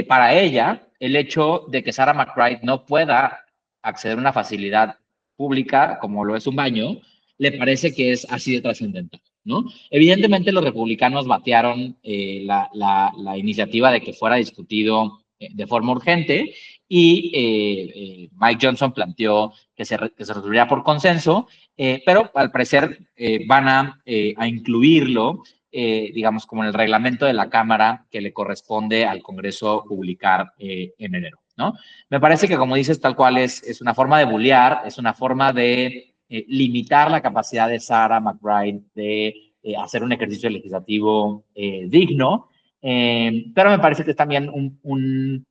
Para ella, el hecho de que Sarah McBride no pueda acceder a una facilidad pública como lo es un baño, le parece que es así de trascendental, ¿no? Evidentemente los republicanos batearon la iniciativa de que fuera discutido de forma urgente y Mike Johnson planteó que se resolvería por consenso, pero al parecer van a incluirlo, digamos, como en el reglamento de la Cámara que le corresponde al Congreso publicar en enero, ¿no? Me parece que, como dices, tal cual es una forma de bullear, es una forma de limitar la capacidad de Sarah McBride de hacer un ejercicio legislativo digno, pero me parece que es también un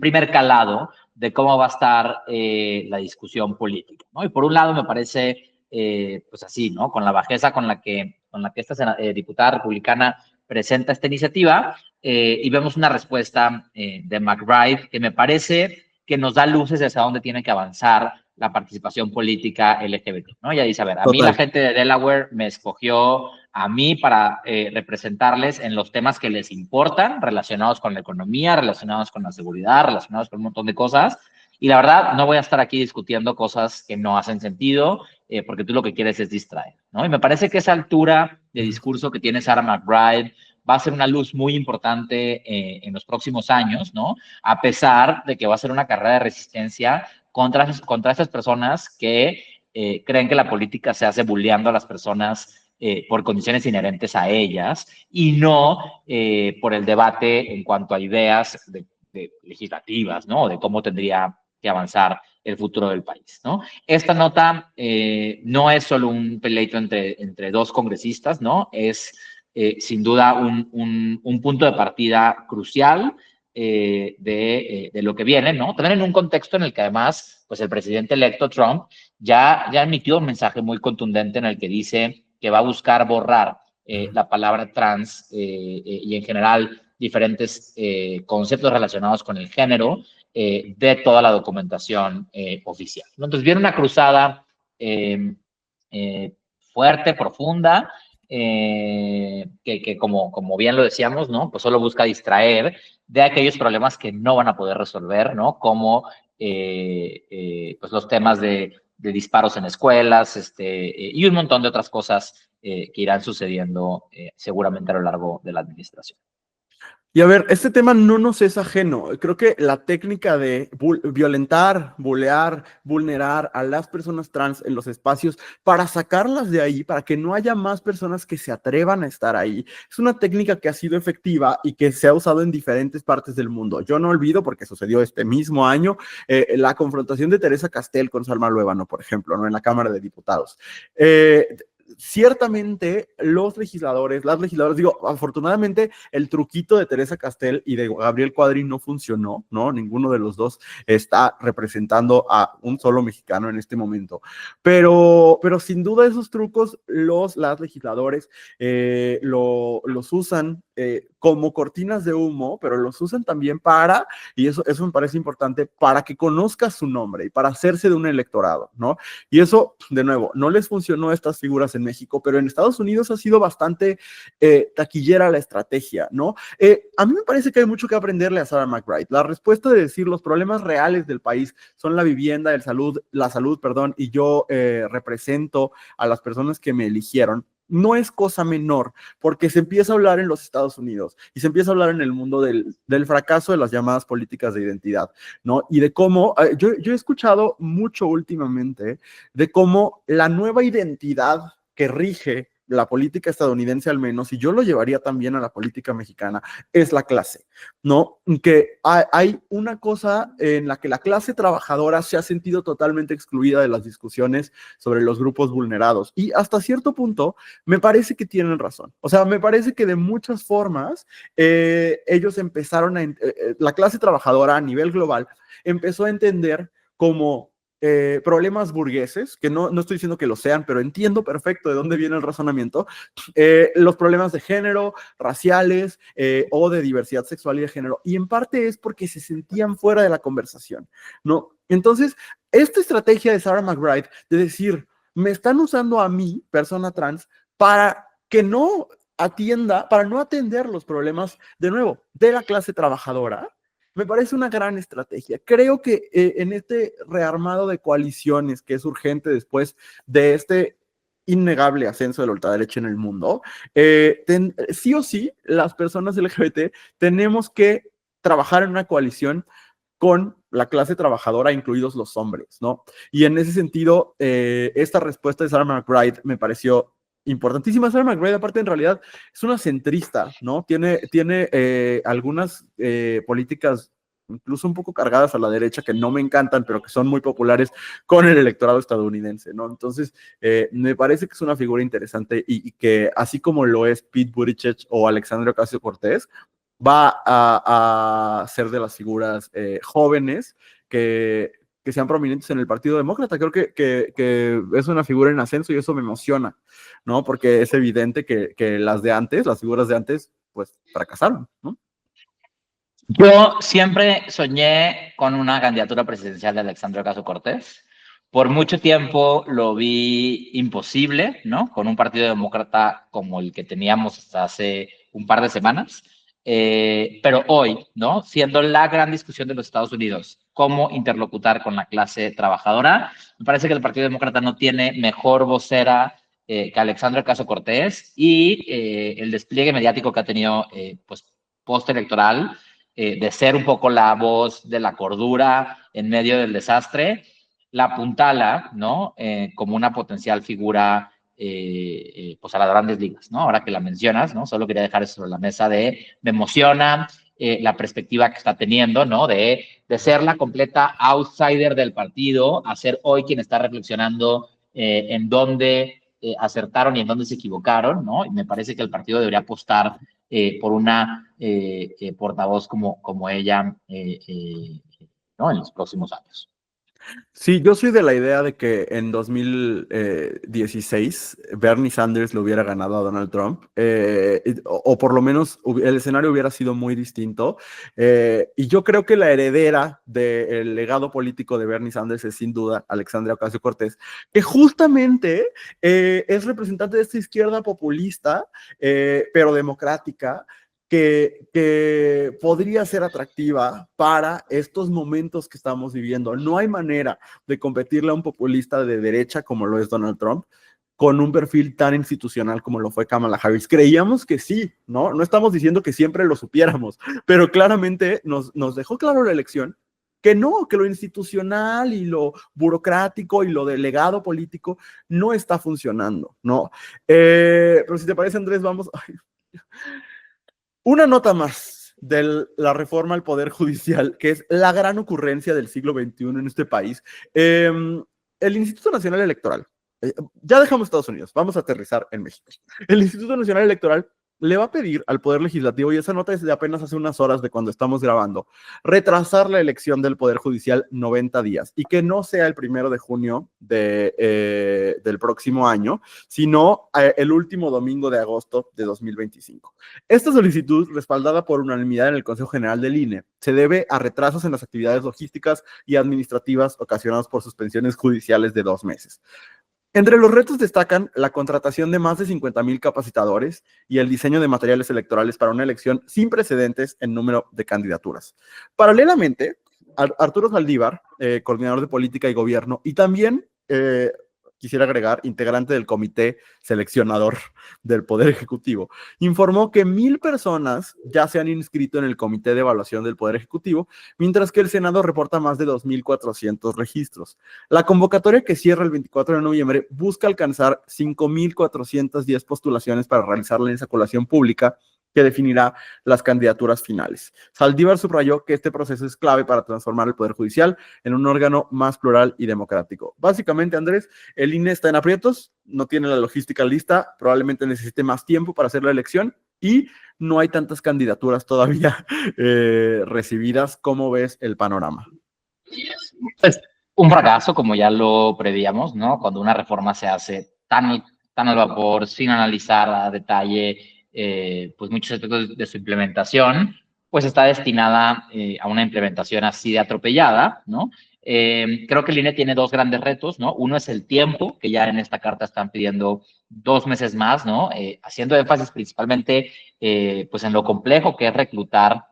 primer calado de cómo va a estar la discusión política, ¿no? Y por un lado me parece, pues así, ¿no? Con la bajeza con la que esta diputada republicana presenta esta iniciativa y vemos una respuesta de McBride que me parece que nos da luces de hacia dónde tiene que avanzar la participación política LGBT, ¿no? Ella dice, a ver, a mí la Total. gente de Delaware me escogió a mí para representarles en los temas que les importan, relacionados con la economía, relacionados con la seguridad, relacionados con un montón de cosas. Y la verdad, no voy a estar aquí discutiendo cosas que no hacen sentido, porque tú lo que quieres es distraer, ¿no? Y me parece que esa altura de discurso que tiene Sarah McBride va a ser una luz muy importante en los próximos años, ¿no? A pesar de que va a ser una carrera de resistencia contra esas personas que creen que la política se hace bulleando a las personas por condiciones inherentes a ellas y no por el debate en cuanto a ideas legislativas, ¿no? De cómo tendría que avanzar el futuro del país, ¿no? Esta nota no es solo un peleito entre dos congresistas, ¿no? Es sin duda un punto de partida crucial de lo que viene, ¿no? También en un contexto en el que además, pues el presidente electo Trump ya emitió un mensaje muy contundente en el que dice que va a buscar borrar la palabra trans y en general diferentes conceptos relacionados con el género de toda la documentación oficial, ¿no? Entonces viene una cruzada eh, fuerte, profunda, que como bien lo decíamos, ¿no? Pues solo busca distraer de aquellos problemas que no van a poder resolver, ¿no? Como pues los temas de disparos en escuelas y un montón de otras cosas que irán sucediendo seguramente a lo largo de la administración. Y a ver, este tema no nos es ajeno. Creo que la técnica de violentar, bulear, vulnerar a las personas trans en los espacios para sacarlas de ahí, para que no haya más personas que se atrevan a estar ahí, es una técnica que ha sido efectiva y que se ha usado en diferentes partes del mundo. Yo no olvido, porque sucedió este mismo año, la confrontación de Teresa Castel con Salma Luébano, por ejemplo, ¿no? En la Cámara de Diputados. Ciertamente los legisladores, las legisladoras, digo, afortunadamente el truquito de Teresa Castel y de Gabriel Cuadri no funcionó, ¿no? Ninguno de los dos está representando a un solo mexicano en este momento. Pero sin duda esos trucos las legisladores los usan como cortinas de humo, pero los usan también para, y eso me parece importante, para que conozca su nombre y para hacerse de un electorado, ¿no? Y eso, de nuevo, no les funcionó a estas figuras en México, pero en Estados Unidos ha sido bastante taquillera la estrategia, ¿no? A mí me parece que hay mucho que aprenderle a Sarah McBride. La respuesta de decir los problemas reales del país son la vivienda, la salud, perdón, y yo represento a las personas que me eligieron, no es cosa menor, porque se empieza a hablar en los Estados Unidos y se empieza a hablar en el mundo del fracaso de las llamadas políticas de identidad, ¿no? Y de cómo, yo he escuchado mucho últimamente de cómo la nueva identidad que rige la política estadounidense al menos, y yo lo llevaría también a la política mexicana, es la clase, ¿no? Que hay una cosa en la que la clase trabajadora se ha sentido totalmente excluida de las discusiones sobre los grupos vulnerados, y hasta cierto punto me parece que tienen razón. O sea, me parece que de muchas formas ellos empezaron la clase trabajadora a nivel global empezó a entender como problemas burgueses, que no estoy diciendo que lo sean, pero entiendo perfecto de dónde viene el razonamiento, los problemas de género, raciales o de diversidad sexual y de género, y en parte es porque se sentían fuera de la conversación, ¿no? Entonces, esta estrategia de Sarah McBride de decir, me están usando a mí, persona trans, para que no para no atender los problemas, de nuevo, de la clase trabajadora, me parece una gran estrategia. Creo que en este rearmado de coaliciones que es urgente después de este innegable ascenso de la ultraderecha en el mundo, sí o sí, las personas LGBT tenemos que trabajar en una coalición con la clase trabajadora, incluidos los hombres, ¿no? Y en ese sentido, esta respuesta de Sarah McBride me pareció importantísima. Sarah McBride, aparte, en realidad es una centrista, ¿no? Tiene algunas políticas incluso un poco cargadas a la derecha que no me encantan, pero que son muy populares con el electorado estadounidense, ¿no? Entonces, me parece que es una figura interesante y que así como lo es Pete Buttigieg o Alexandria Ocasio-Cortez, va a ser de las figuras jóvenes que sean prominentes en el Partido Demócrata. Creo que es una figura en ascenso y eso me emociona, ¿no? Porque es evidente que las de antes, las figuras de antes, pues fracasaron, ¿no? Yo siempre soñé con una candidatura presidencial de Alexandria Ocasio-Cortez. Por mucho tiempo lo vi imposible, ¿no? Con un partido demócrata como el que teníamos hasta hace un par de semanas. Pero hoy, ¿no? Siendo la gran discusión de los Estados Unidos, cómo interlocutar con la clase trabajadora, me parece que el Partido Demócrata no tiene mejor vocera que Alexandria Ocasio-Cortez y el despliegue mediático que ha tenido, pues, postelectoral, de ser un poco la voz de la cordura en medio del desastre, la apuntala, ¿no? Como una potencial figura, pues a las grandes ligas, ¿no? Ahora que la mencionas, ¿no? Solo quería dejar eso sobre la mesa me emociona la perspectiva que está teniendo, ¿no? De ser la completa outsider del partido, a ser hoy quien está reflexionando en dónde acertaron y en dónde se equivocaron, ¿no? Y me parece que el partido debería apostar por una portavoz como ella, ¿no? En los próximos años. Sí, yo soy de la idea de que en 2016 Bernie Sanders le hubiera ganado a Donald Trump, o por lo menos el escenario hubiera sido muy distinto. Y yo creo que la heredera del legado político de Bernie Sanders es sin duda Alexandria Ocasio-Cortez, que justamente es representante de esta izquierda populista, pero democrática, que podría ser atractiva para estos momentos que estamos viviendo. No hay manera de competirle a un populista de derecha como lo es Donald Trump, con un perfil tan institucional como lo fue Kamala Harris. Creíamos que sí, ¿no? No estamos diciendo que siempre lo supiéramos, pero claramente nos dejó claro la elección que no, que lo institucional y lo burocrático y lo delegado político no está funcionando, ¿no? Pero si te parece, Andrés, vamos... Una nota más de la reforma al Poder Judicial, que es la gran ocurrencia del siglo XXI en este país. El Instituto Nacional Electoral, ya dejamos Estados Unidos, vamos a aterrizar en México. El Instituto Nacional Electoral le va a pedir al Poder Legislativo, y esa nota es de apenas hace unas horas de cuando estamos grabando, retrasar la elección del Poder Judicial 90 días y que no sea el 1 de junio del próximo año, sino el último domingo de agosto de 2025. Esta solicitud, respaldada por unanimidad en el Consejo General del INE, se debe a retrasos en las actividades logísticas y administrativas ocasionados por suspensiones judiciales de 2 meses. Entre los retos destacan la contratación de más de 50,000 capacitadores y el diseño de materiales electorales para una elección sin precedentes en número de candidaturas. Paralelamente, Arturo Saldívar, coordinador de política y gobierno, y también, quisiera agregar, integrante del comité seleccionador del Poder Ejecutivo, informó que 1,000 personas ya se han inscrito en el comité de evaluación del Poder Ejecutivo, mientras que el Senado reporta más de 2,400 registros. La convocatoria, que cierra el 24 de noviembre, busca alcanzar 5,410 postulaciones para realizar la insaculación pública que definirá las candidaturas finales. Saldívar subrayó que este proceso es clave para transformar el Poder Judicial en un órgano más plural y democrático. Básicamente, Andrés, el INE está en aprietos, no tiene la logística lista, probablemente necesite más tiempo para hacer la elección y no hay tantas candidaturas todavía recibidas. ¿Cómo ves el panorama? Pues un fracaso, como ya lo prevíamos, ¿no? Cuando una reforma se hace tan al vapor, sin analizar a detalle pues muchos aspectos de su implementación, pues está destinada a una implementación así de atropellada, ¿no? Creo que el INE tiene 2 grandes retos, ¿no? Uno es el tiempo, que ya en esta carta están pidiendo 2 meses más, ¿no? Haciendo énfasis principalmente pues en lo complejo que es reclutar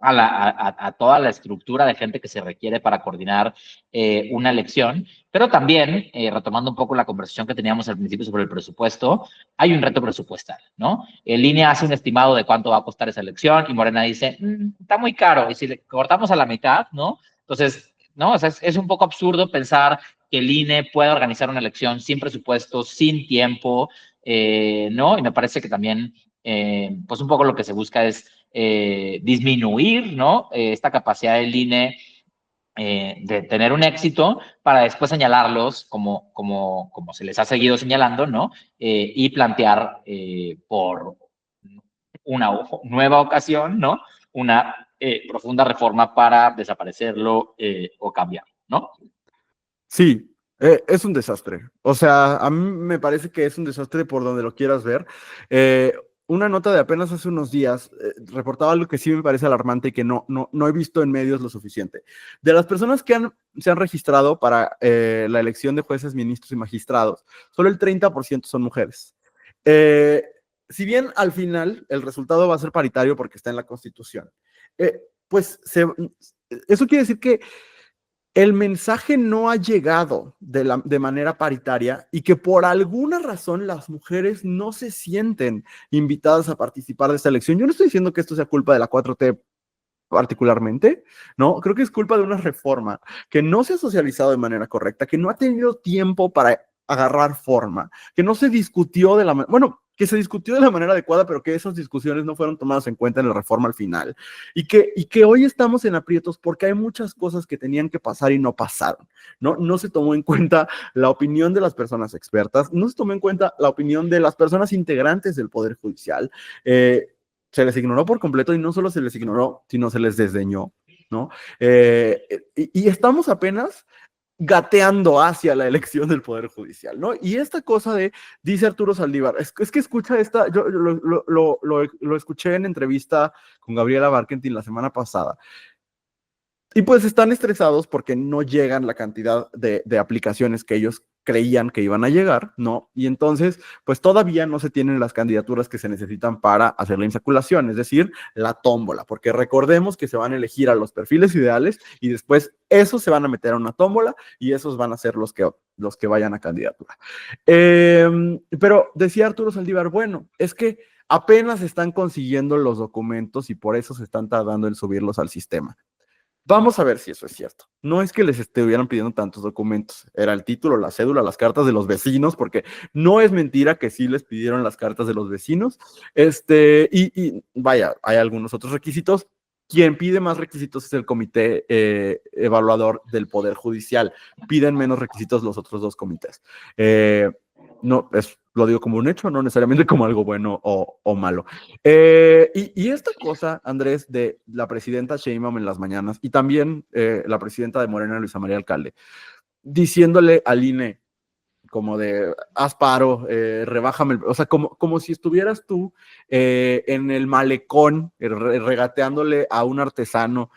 a toda la estructura de gente que se requiere para coordinar una elección, pero también, retomando un poco la conversación que teníamos al principio sobre el presupuesto, hay un reto presupuestal, ¿no? El INE hace un estimado de cuánto va a costar esa elección y Morena dice, está muy caro, y si le cortamos a la mitad, ¿no? Entonces, ¿no? O sea, es un poco absurdo pensar que el INE pueda organizar una elección sin presupuesto, sin tiempo, ¿no? Y me parece que también, pues un poco lo que se busca es disminuir, ¿no? Esta capacidad del INE de tener un éxito para después señalarlos como se les ha seguido señalando, ¿no? Y plantear por una nueva ocasión, ¿no? Una profunda reforma para desaparecerlo o cambiar, ¿no? Sí, es un desastre. O sea, a mí me parece que es un desastre por donde lo quieras ver. Una nota de apenas hace unos días reportaba algo que sí me parece alarmante y que no he visto en medios lo suficiente. De las personas que se han registrado para la elección de jueces, ministros y magistrados, solo el 30% son mujeres. Eh, si bien al final el resultado va a ser paritario porque está en la Constitución, pues eso quiere decir que el mensaje no ha llegado de manera paritaria y que por alguna razón las mujeres no se sienten invitadas a participar de esta elección. Yo no estoy diciendo que esto sea culpa de la 4T particularmente, ¿no? Creo que es culpa de una reforma que no se ha socializado de manera correcta, que no ha tenido tiempo para agarrar forma, que no se discutió que se discutió de la manera adecuada, pero que esas discusiones no fueron tomadas en cuenta en la reforma al final. Y que hoy estamos en aprietos porque hay muchas cosas que tenían que pasar y no pasaron, ¿no? No se tomó en cuenta la opinión de las personas expertas, no se tomó en cuenta la opinión de las personas integrantes del Poder Judicial. Se les ignoró por completo y no solo se les ignoró, sino se les desdeñó, ¿no? Y estamos apenas gateando hacia la elección del Poder Judicial, ¿no? Y esta cosa dice Arturo Saldívar, es que escucha yo lo escuché en entrevista con Gabriela Barkentin la semana pasada, y pues están estresados porque no llegan la cantidad de aplicaciones que ellos creían que iban a llegar, ¿no? Y entonces, pues todavía no se tienen las candidaturas que se necesitan para hacer la insaculación, es decir, la tómbola, porque recordemos que se van a elegir a los perfiles ideales y después esos se van a meter a una tómbola y esos van a ser los que vayan a candidatura. Pero decía Arturo Saldívar, bueno, es que apenas están consiguiendo los documentos y por eso se están tardando en subirlos al sistema. Vamos a ver si eso es cierto. No es que les estuvieran pidiendo tantos documentos. Era el título, la cédula, las cartas de los vecinos, porque no es mentira que sí les pidieron las cartas de los vecinos. Y vaya, hay algunos otros requisitos. Quien pide más requisitos es el comité evaluador del Poder Judicial. Piden menos requisitos los otros dos comités. No, lo digo como un hecho, no necesariamente como algo bueno o malo. Y esta cosa, Andrés, de la presidenta Sheinbaum en las mañanas y también la presidenta de Morena, Luisa María Alcalde, diciéndole al INE como de, haz paro, rebájame, o sea, como si estuvieras tú en el malecón regateándole a un artesano,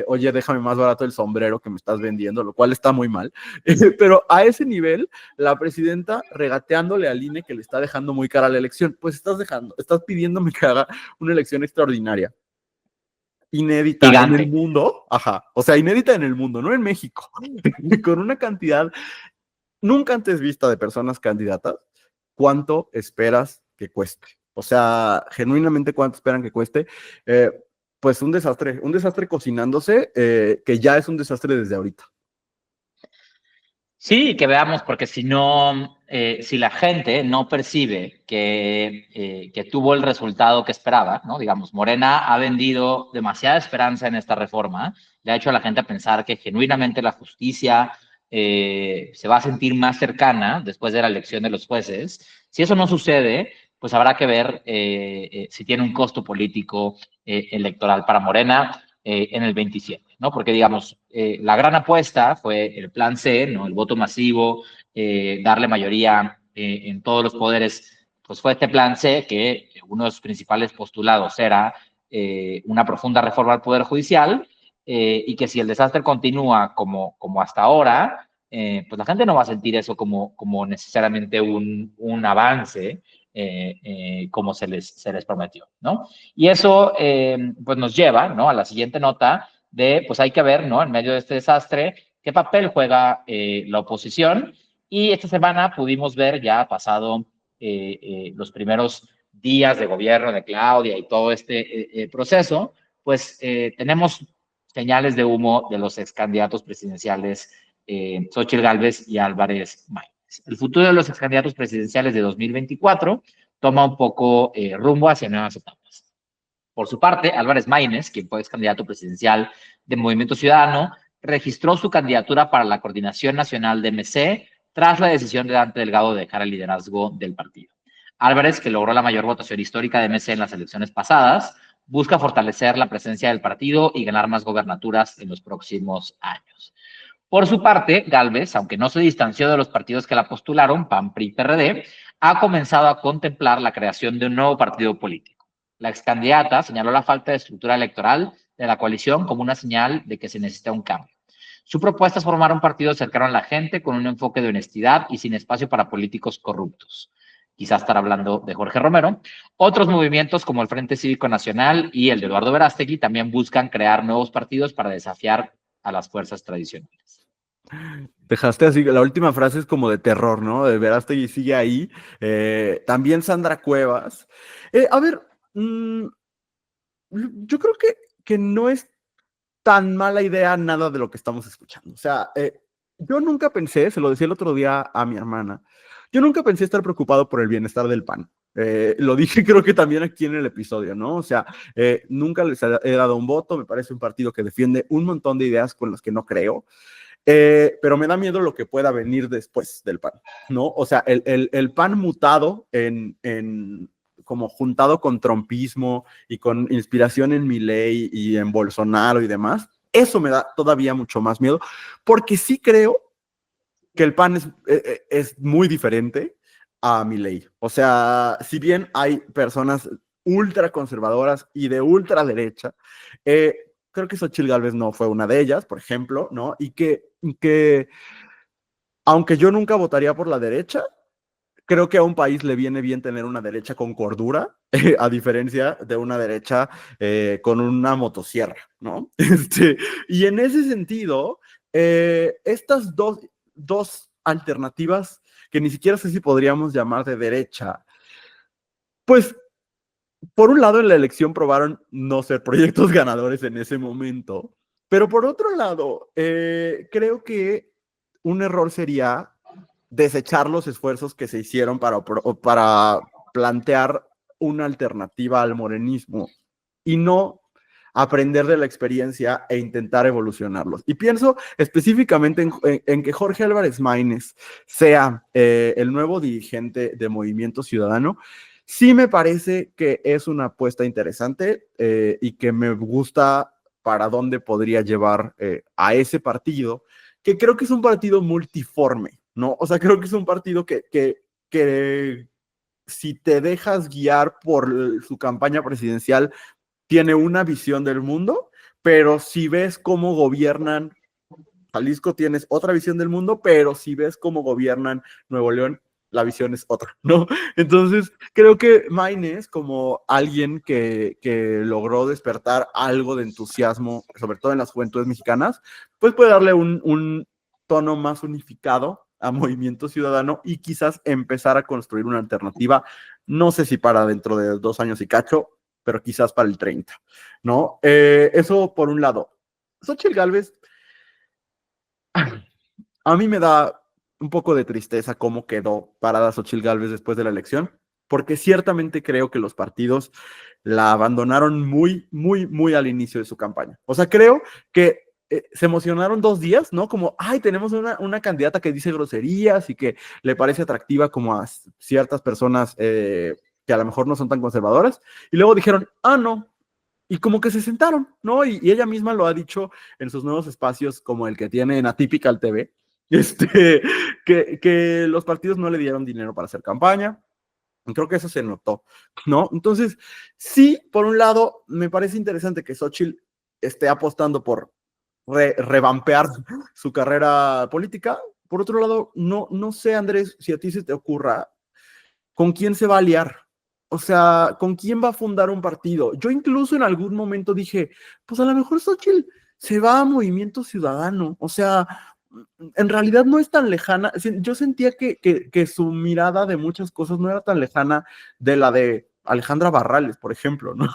oye, déjame más barato el sombrero que me estás vendiendo, lo cual está muy mal, pero a ese nivel, la presidenta regateándole al INE que le está dejando muy cara la elección, pues estás pidiéndome que haga una elección extraordinaria, inédita en el Gigante. mundo, ajá, o sea, inédita en el mundo, no en México, con una cantidad nunca antes vista de personas candidatas, ¿cuánto esperas que cueste? O sea, genuinamente, ¿cuánto esperan que cueste? Pues un desastre cocinándose, que ya es un desastre desde ahorita. Sí, que veamos, porque si no, si la gente no percibe que tuvo el resultado que esperaba, ¿no? Digamos, Morena ha vendido demasiada esperanza en esta reforma, le ha hecho a la gente pensar que genuinamente la justicia se va a sentir más cercana después de la elección de los jueces. Si eso no sucede, pues habrá que ver si tiene un costo político electoral para Morena en el 27, ¿no? Porque, digamos, la gran apuesta fue el plan C, ¿no? El voto masivo, darle mayoría en todos los poderes, pues fue este plan C que uno de sus principales postulados era una profunda reforma al Poder Judicial y que si el desastre continúa como hasta ahora, pues la gente no va a sentir eso como necesariamente un avance como se les prometió, ¿no? Y eso, pues nos lleva, ¿no? A la siguiente nota de, pues hay que ver, ¿no? En medio de este desastre, qué papel juega la oposición. Y esta semana pudimos ver, ya pasado los primeros días de gobierno de Claudia y todo este proceso, pues tenemos señales de humo de los ex candidatos presidenciales Xochitl Gálvez y Álvarez Maínez. El futuro de los ex candidatos presidenciales de 2024 toma un poco rumbo hacia nuevas etapas. Por su parte, Álvarez Maínez, quien fue ex candidato presidencial de Movimiento Ciudadano, registró su candidatura para la coordinación nacional de MC tras la decisión de Dante Delgado de dejar el liderazgo del partido. Álvarez, que logró la mayor votación histórica de MC en las elecciones pasadas, busca fortalecer la presencia del partido y ganar más gobernaturas en los próximos años. Por su parte, Gálvez, aunque no se distanció de los partidos que la postularon, PAN, PRI, PRD, ha comenzado a contemplar la creación de un nuevo partido político. La excandidata señaló la falta de estructura electoral de la coalición como una señal de que se necesita un cambio. Su propuesta es formar un partido cercano a la gente con un enfoque de honestidad y sin espacio para políticos corruptos. Quizás estar hablando de Jorge Romero. Otros movimientos como el Frente Cívico Nacional y el de Eduardo Verástegui también buscan crear nuevos partidos para desafiar a las fuerzas tradicionales. Dejaste así, la última frase es como de terror, ¿no? De Verástegui sigue ahí. También Sandra Cuevas. A ver, yo creo que no es tan mala idea nada de lo que estamos escuchando. O sea, yo nunca pensé, se lo decía el otro día a mi hermana, yo nunca pensé estar preocupado por el bienestar del PAN. Lo dije creo que también aquí en el episodio, ¿no? O sea, nunca les he dado un voto, me parece un partido que defiende un montón de ideas con las que no creo. Pero me da miedo lo que pueda venir después del PAN, ¿no? O sea, el PAN mutado como juntado con trompismo y con inspiración en Milei y en Bolsonaro y demás, eso me da todavía mucho más miedo, porque sí creo que el PAN es muy diferente a Milei. O sea, si bien hay personas ultra conservadoras y de ultraderecha, creo que Xochitl Gálvez no fue una de ellas, por ejemplo, ¿no? Y que aunque yo nunca votaría por la derecha, creo que a un país le viene bien tener una derecha con cordura, a diferencia de una derecha con una motosierra, ¿no? Y en ese sentido, estas dos alternativas, que ni siquiera sé si podríamos llamar de derecha, pues por un lado en la elección probaron no ser proyectos ganadores en ese momento, pero por otro lado, creo que un error sería desechar los esfuerzos que se hicieron para plantear una alternativa al morenismo y no aprender de la experiencia e intentar evolucionarlos. Y pienso específicamente en que Jorge Álvarez Maínez sea el nuevo dirigente de Movimiento Ciudadano. Sí me parece que es una apuesta interesante y que me gusta para dónde podría llevar a ese partido, que creo que es un partido multiforme, ¿no? O sea, creo que es un partido que si te dejas guiar por su campaña presidencial, tiene una visión del mundo, pero si ves cómo gobiernan Jalisco, tienes otra visión del mundo, pero si ves cómo gobiernan Nuevo León, la visión es otra, ¿no? Entonces, creo que Maínez, como alguien que logró despertar algo de entusiasmo, sobre todo en las juventudes mexicanas, pues puede darle un tono más unificado a Movimiento Ciudadano y quizás empezar a construir una alternativa, no sé si para dentro de 2 años y cacho, pero quizás para el 30, ¿no? Eso por un lado. Xochitl Gálvez, a mí me da un poco de tristeza cómo quedó parada Xochitl Gálvez después de la elección, porque ciertamente creo que los partidos la abandonaron muy, muy, muy al inicio de su campaña. O sea, creo que se emocionaron 2 días, ¿no? Como, ay, tenemos una candidata que dice groserías y que le parece atractiva como a ciertas personas que a lo mejor no son tan conservadoras. Y luego dijeron, ah, no, y como que se sentaron, ¿no? Y ella misma lo ha dicho en sus nuevos espacios, como el que tiene en Atypical TV, este, que los partidos no le dieron dinero para hacer campaña. Creo que eso se notó, ¿no? Entonces, sí, por un lado, me parece interesante que Xochitl esté apostando por revampear su carrera política. Por otro lado, no sé, Andrés, si a ti se te ocurra ¿con quién se va a aliar? O sea, ¿con quién va a fundar un partido? Yo incluso en algún momento dije, pues a lo mejor Xochitl se va a Movimiento Ciudadano. O sea, en realidad no es tan lejana. Yo sentía que su mirada de muchas cosas no era tan lejana de la de Alejandra Barrales, por ejemplo, ¿no?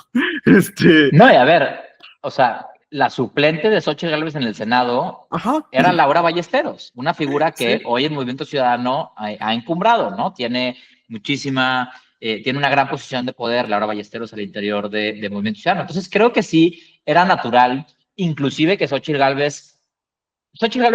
Este, No, y a ver, o sea, la suplente de Xochitl Gálvez en el Senado ajá, era Laura Ballesteros, una figura que sí. hoy el Movimiento Ciudadano ha encumbrado, ¿no? Tiene muchísima, tiene una gran posición de poder Laura Ballesteros al interior de Movimiento Ciudadano. Entonces creo que sí era natural, inclusive que Xochitl Gálvez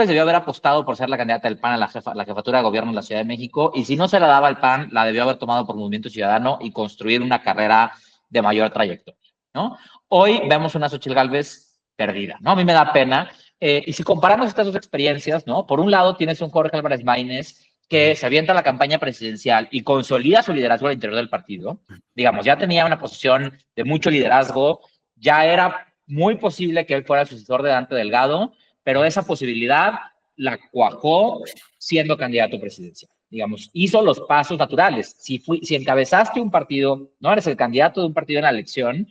debió haber apostado por ser la candidata del PAN a la jefatura de gobierno de la Ciudad de México, y si no se la daba el PAN, la debió haber tomado por Movimiento Ciudadano y construir una carrera de mayor trayectoria, ¿no? Hoy vemos una Xochitl Gálvez perdida, ¿no? A mí me da pena. Y si comparamos estas dos experiencias, ¿no? Por un lado tienes un Jorge Álvarez Maínez que se avienta a la campaña presidencial y consolida su liderazgo al interior del partido. Digamos, ya tenía una posición de mucho liderazgo, ya era muy posible que él fuera el sucesor de Dante Delgado, pero esa posibilidad la cuajó siendo candidato presidencial. Digamos, hizo los pasos naturales. Si encabezaste un partido, no eres el candidato de un partido en la elección,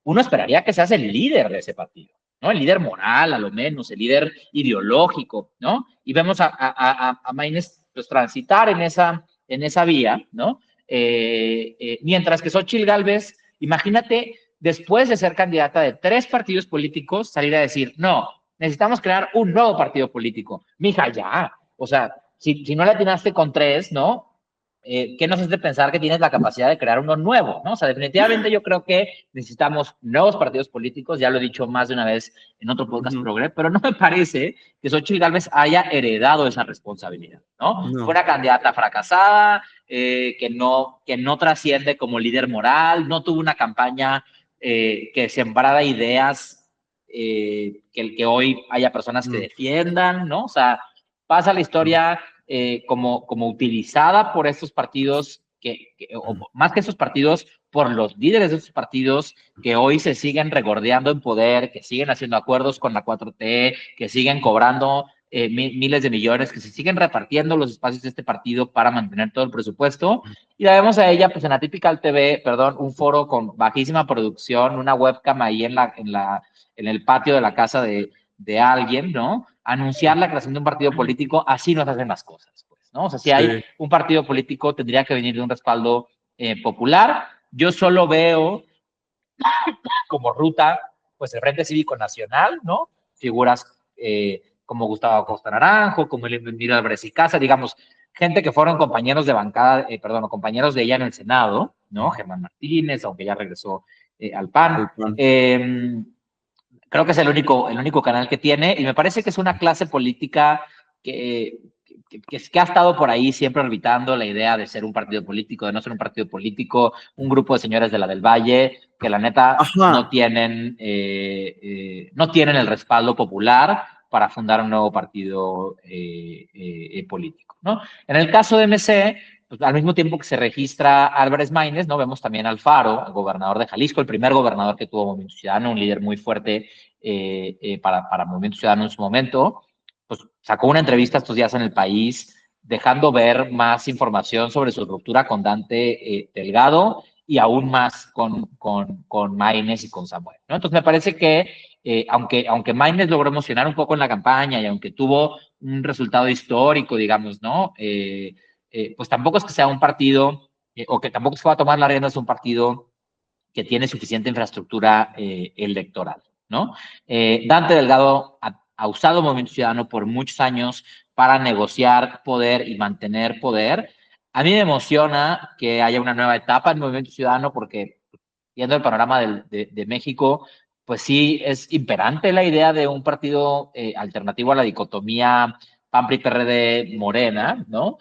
uno esperaría que seas el líder de ese partido, ¿no? El líder moral, a lo menos, el líder ideológico, ¿no? Y vemos a Maínez pues, transitar en esa vía, ¿no? Mientras que Xochitl Gálvez, imagínate, después de ser candidata de 3 partidos políticos, salir a decir, no, necesitamos crear un nuevo partido político. Mija, ya. O sea, si no le atinaste con 3, ¿no? ¿Qué nos hace pensar que tienes la capacidad de crear uno nuevo? ¿No? O sea, definitivamente yo creo que necesitamos nuevos partidos políticos, ya lo he dicho más de una vez en otro podcast progre, pero no me parece que Xochitl Gálvez haya heredado esa responsabilidad, ¿no? Fue No. una candidata fracasada, que no trasciende como líder moral, no tuvo una campaña que sembrara ideas que hoy haya personas que defiendan, ¿no? O sea, pasa la historia como utilizada por estos partidos, o más que estos partidos, por los líderes de estos partidos que hoy se siguen regordeando en poder, que siguen haciendo acuerdos con la 4T, que siguen cobrando miles de millones que se siguen repartiendo los espacios de este partido para mantener todo el presupuesto. Y la vemos a ella, pues en la Typical TV, perdón, un foro con bajísima producción, una webcam ahí en el patio de la casa de alguien, ¿no? Anunciar la creación de un partido político, así no se hacen las cosas, pues, ¿no? O sea, si hay Sí. un partido político, tendría que venir de un respaldo popular. Yo solo veo como ruta, pues el Frente Cívico Nacional, ¿no? Figuras como Gustavo Costa Naranjo, como Emilio Álvarez y Casa, digamos, gente que fueron compañeros de bancada, perdón, compañeros de ella en el Senado, ¿no? Germán Martínez, aunque ya regresó al PAN. El pan. Creo que es el único canal que tiene y me parece que es una clase política que, que ha estado por ahí siempre orbitando la idea de ser un partido político, de no ser un partido político, un grupo de señores de la del Valle que la neta Ajá. no tienen el respaldo popular para fundar un nuevo partido político, ¿no? En el caso de MC, pues, al mismo tiempo que se registra Álvarez Maínez, ¿no? Vemos también a Alfaro, el gobernador de Jalisco, el primer gobernador que tuvo Movimiento Ciudadano, un líder muy fuerte para Movimiento Ciudadano en su momento, pues sacó una entrevista estos días en El País, dejando ver más información sobre su ruptura con Dante Delgado y aún más con Maínez y con Samuel, ¿no? Entonces me parece que aunque Maínez logró emocionar un poco en la campaña y aunque tuvo un resultado histórico, digamos, ¿no? Pues tampoco es que sea un partido, o que tampoco se va a tomar las riendas de un partido que tiene suficiente infraestructura electoral, ¿no? Dante Delgado ha usado Movimiento Ciudadano por muchos años para negociar poder y mantener poder. A mí me emociona que haya una nueva etapa en Movimiento Ciudadano porque, viendo el panorama de México, pues sí es imperante la idea de un partido alternativo a la dicotomía PAN-PRI-PRD-Morena, ¿no?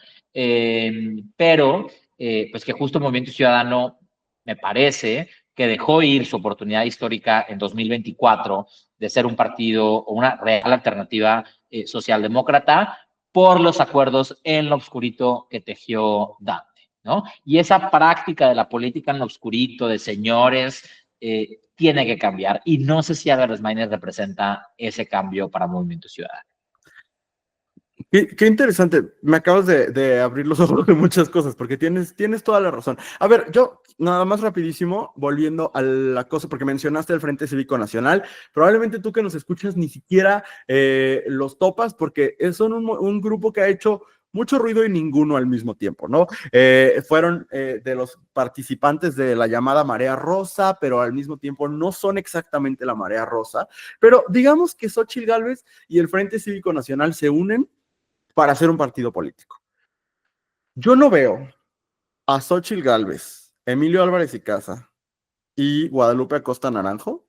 Pero, pues que justo Movimiento Ciudadano, me parece, que dejó ir su oportunidad histórica en 2024 de ser un partido o una real alternativa socialdemócrata por los acuerdos en lo oscurito que tejió Dante, ¿no? Y esa práctica de la política en lo oscurito, de señores, tiene que cambiar. Y no sé si Álvarez Maínez representa ese cambio para Movimiento Ciudadano. Qué interesante. Me acabas de abrir los ojos de muchas cosas, porque tienes toda la razón. A ver, yo nada más rapidísimo, volviendo a la cosa, porque mencionaste el Frente Cívico Nacional. Probablemente tú que nos escuchas ni siquiera los topas, porque son un grupo que ha hecho mucho ruido y ninguno al mismo tiempo, ¿no? Fueron de los participantes de la llamada Marea Rosa, pero al mismo tiempo no son exactamente la Marea Rosa. Pero digamos que Xóchitl Gálvez y el Frente Cívico Nacional se unen para hacer un partido político. Yo no veo a Xóchitl Gálvez, Emilio Álvarez y Casa y Guadalupe Acosta Naranjo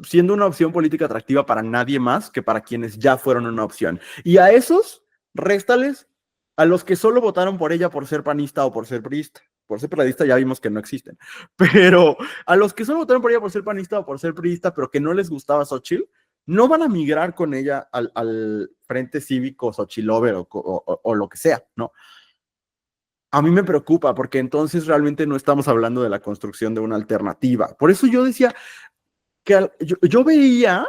siendo una opción política atractiva para nadie más que para quienes ya fueron una opción. Y a esos, réstales a los que solo votaron por ella por ser panista o por ser priista. Por ser priista ya vimos que no existen. Pero a los que solo votaron por ella por ser panista o por ser priista, pero que no les gustaba Xochitl, no van a migrar con ella al Frente Cívico Xochilover o lo que sea, ¿no? A mí me preocupa porque entonces realmente no estamos hablando de la construcción de una alternativa. Por eso yo decía que yo veía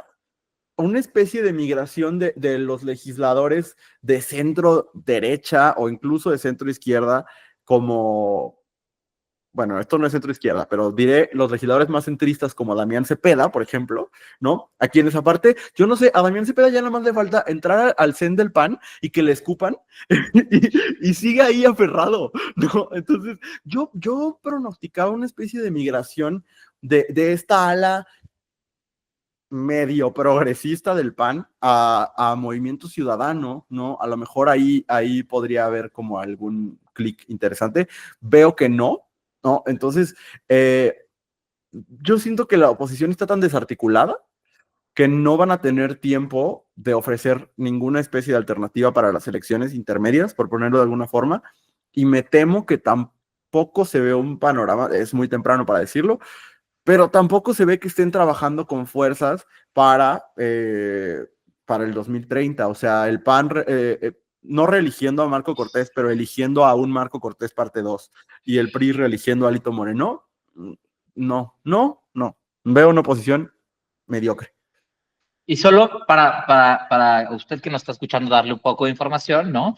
una especie de migración de los legisladores de centro derecha o incluso de centro izquierda como, bueno, esto no es centro izquierda, pero diré los legisladores más centristas como Damián Cepeda, por ejemplo, ¿no? A quienes aparte, yo no sé, a Damián Cepeda ya nada más le falta entrar al CEN del PAN y que le escupan y sigue ahí aferrado, ¿no? Entonces, yo pronosticaba una especie de migración de esta ala medio progresista del PAN a Movimiento Ciudadano, ¿no? A lo mejor ahí podría haber como algún clic interesante. Veo que no, ¿no? Entonces, yo siento que la oposición está tan desarticulada que no van a tener tiempo de ofrecer ninguna especie de alternativa para las elecciones intermedias, por ponerlo de alguna forma, y me temo que tampoco se ve un panorama, es muy temprano para decirlo, pero tampoco se ve que estén trabajando con fuerzas para el 2030. O sea, el PAN no reeligiendo a Marco Cortés, pero eligiendo a un Marco Cortés parte 2 y el PRI reeligiendo a Alito Moreno. No. Veo una oposición mediocre. Y solo para usted que nos está escuchando darle un poco de información, ¿no?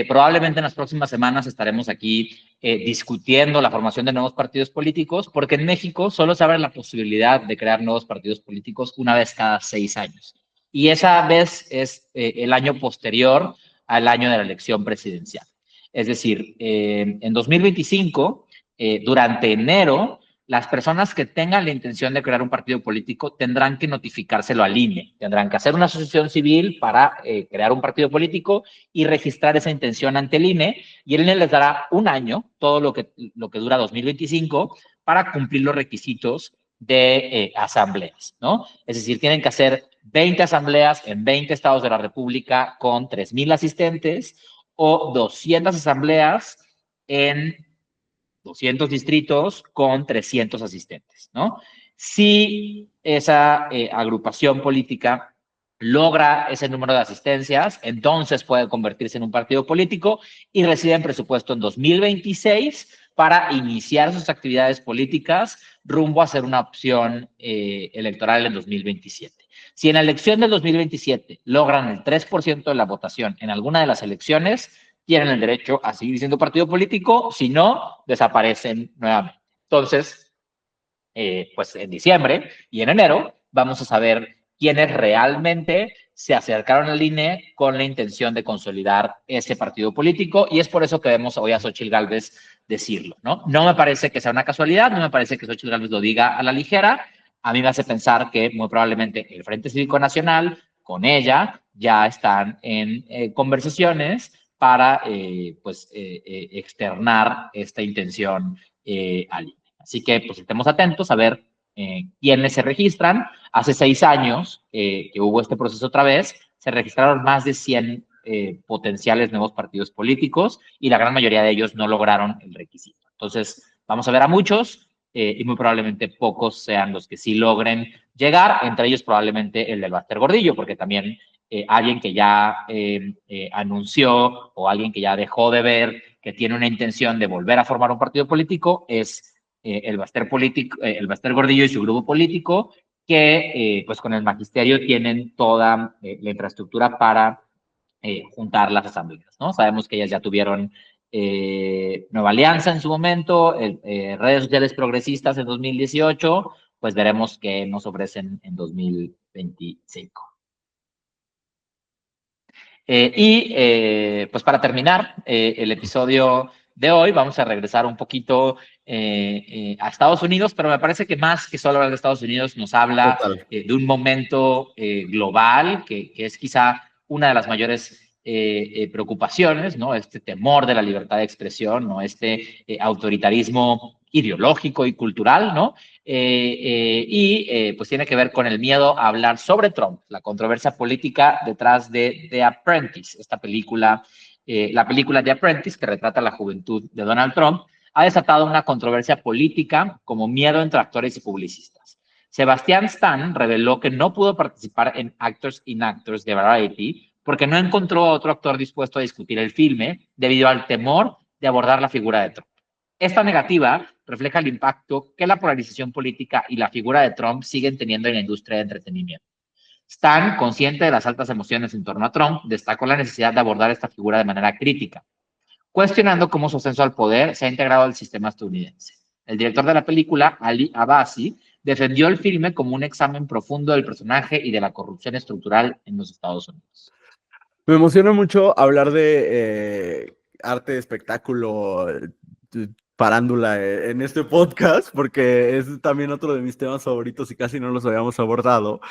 Probablemente en las próximas semanas estaremos aquí discutiendo la formación de nuevos partidos políticos, porque en México solo se abre la posibilidad de crear nuevos partidos políticos una vez cada 6 años. Y esa vez es el año posterior al año de la elección presidencial. Es decir, en 2025, durante enero, las personas que tengan la intención de crear un partido político tendrán que notificárselo al INE, tendrán que hacer una asociación civil para crear un partido político y registrar esa intención ante el INE, y el INE les dará un año, todo lo que dura 2025, para cumplir los requisitos de asambleas, ¿no? Es decir, tienen que hacer 20 asambleas en 20 estados de la República con 3,000 asistentes o 200 asambleas en 200 distritos con 300 asistentes, ¿no? Si esa agrupación política logra ese número de asistencias, entonces puede convertirse en un partido político y reciben presupuesto en 2026 para iniciar sus actividades políticas rumbo a ser una opción electoral en 2027. Si en la elección del 2027 logran el 3% de la votación en alguna de las elecciones, tienen el derecho a seguir siendo partido político, si no, desaparecen nuevamente. Entonces, pues en diciembre y en enero vamos a saber quiénes realmente se acercaron al INE con la intención de consolidar ese partido político, y es por eso que vemos hoy a Xochitl Gálvez decirlo, ¿no? No me parece que sea una casualidad, no me parece que Xochitl Gálvez lo diga a la ligera. A mí me hace pensar que muy probablemente el Frente Cívico Nacional con ella ya están en conversaciones para externar esta intención al INE. Así que pues estemos atentos a ver quiénes se registran. Hace 6 años que hubo este proceso otra vez, se registraron más de 100 potenciales nuevos partidos políticos y la gran mayoría de ellos no lograron el requisito. Entonces, vamos a ver a muchos y muy probablemente pocos sean los que sí logren llegar, entre ellos probablemente el del Baster Gordillo, porque también alguien que ya anunció o alguien que ya dejó de ver que tiene una intención de volver a formar un partido político es el Baster Gordillo y su grupo político, que pues con el magisterio tienen toda la infraestructura para juntar las asambleas, ¿no? Sabemos que ellas ya tuvieron Nueva Alianza en su momento, redes sociales progresistas en 2018, pues veremos qué nos ofrecen en 2025. Pues para terminar el episodio de hoy, vamos a regresar un poquito a Estados Unidos, pero me parece que más que solo hablar de Estados Unidos nos habla de un momento global que es quizá una de las mayores preocupaciones, ¿no? Este temor de la libertad de expresión, ¿no? Este autoritarismo ideológico y cultural, ¿no? Pues tiene que ver con el miedo a hablar sobre Trump, la controversia política detrás de The Apprentice, esta película, la película The Apprentice, que retrata la juventud de Donald Trump, ha desatado una controversia política como miedo entre actores y publicistas. Sebastián Stan reveló que no pudo participar en Actors in Actors de Variety porque no encontró a otro actor dispuesto a discutir el filme debido al temor de abordar la figura de Trump. Esta negativa refleja el impacto que la polarización política y la figura de Trump siguen teniendo en la industria de entretenimiento. Stan, consciente de las altas emociones en torno a Trump, destacó la necesidad de abordar esta figura de manera crítica, cuestionando cómo su ascenso al poder se ha integrado al sistema estadounidense. El director de la película, Ali Abbasi, defendió el filme como un examen profundo del personaje y de la corrupción estructural en los Estados Unidos. Me emociona mucho hablar de arte, espectáculo, farándula en este podcast, porque es también otro de mis temas favoritos y casi no los habíamos abordado.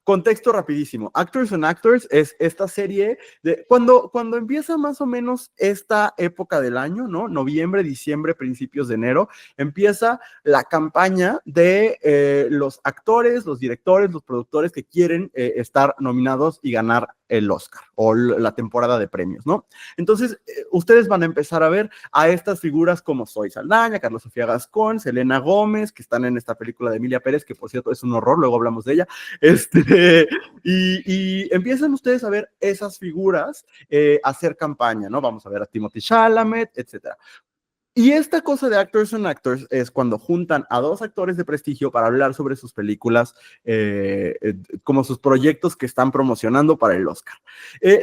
Contexto rapidísimo. Actors and Actors es esta serie de cuando empieza más o menos esta época del año, ¿no? Noviembre, diciembre, principios de enero, empieza la campaña de los actores, los directores, los productores que quieren estar nominados y ganar el Oscar o la temporada de premios, ¿no? Entonces, ustedes van a empezar a ver a estas figuras como Zoe Saldaña, Carlos Sofía Gascón, Selena Gómez, que están en esta película de Emilia Pérez, que por cierto es un horror, luego hablamos de ella, y empiezan ustedes a ver esas figuras hacer campaña, ¿no? Vamos a ver a Timothée Chalamet, etcétera. Y esta cosa de Actors on Actors es cuando juntan a dos actores de prestigio para hablar sobre sus películas, como sus proyectos que están promocionando para el Oscar.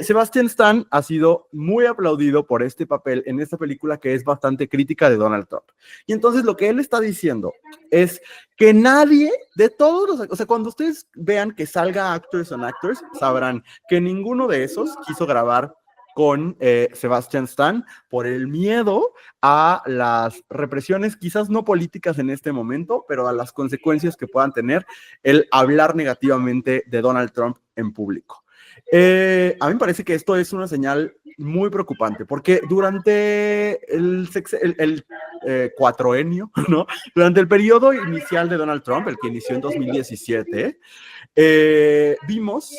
Sebastian Stan ha sido muy aplaudido por este papel en esta película que es bastante crítica de Donald Trump. Y entonces lo que él está diciendo es que nadie de todos los... O sea, cuando ustedes vean que salga Actors on Actors, sabrán que ninguno de esos quiso grabar con Sebastian Stan por el miedo a las represiones, quizás no políticas en este momento, pero a las consecuencias que puedan tener el hablar negativamente de Donald Trump en público. A mí me parece que esto es una señal muy preocupante, porque durante el cuatroenio, ¿no? Durante el periodo inicial de Donald Trump, el que inició en 2017, vimos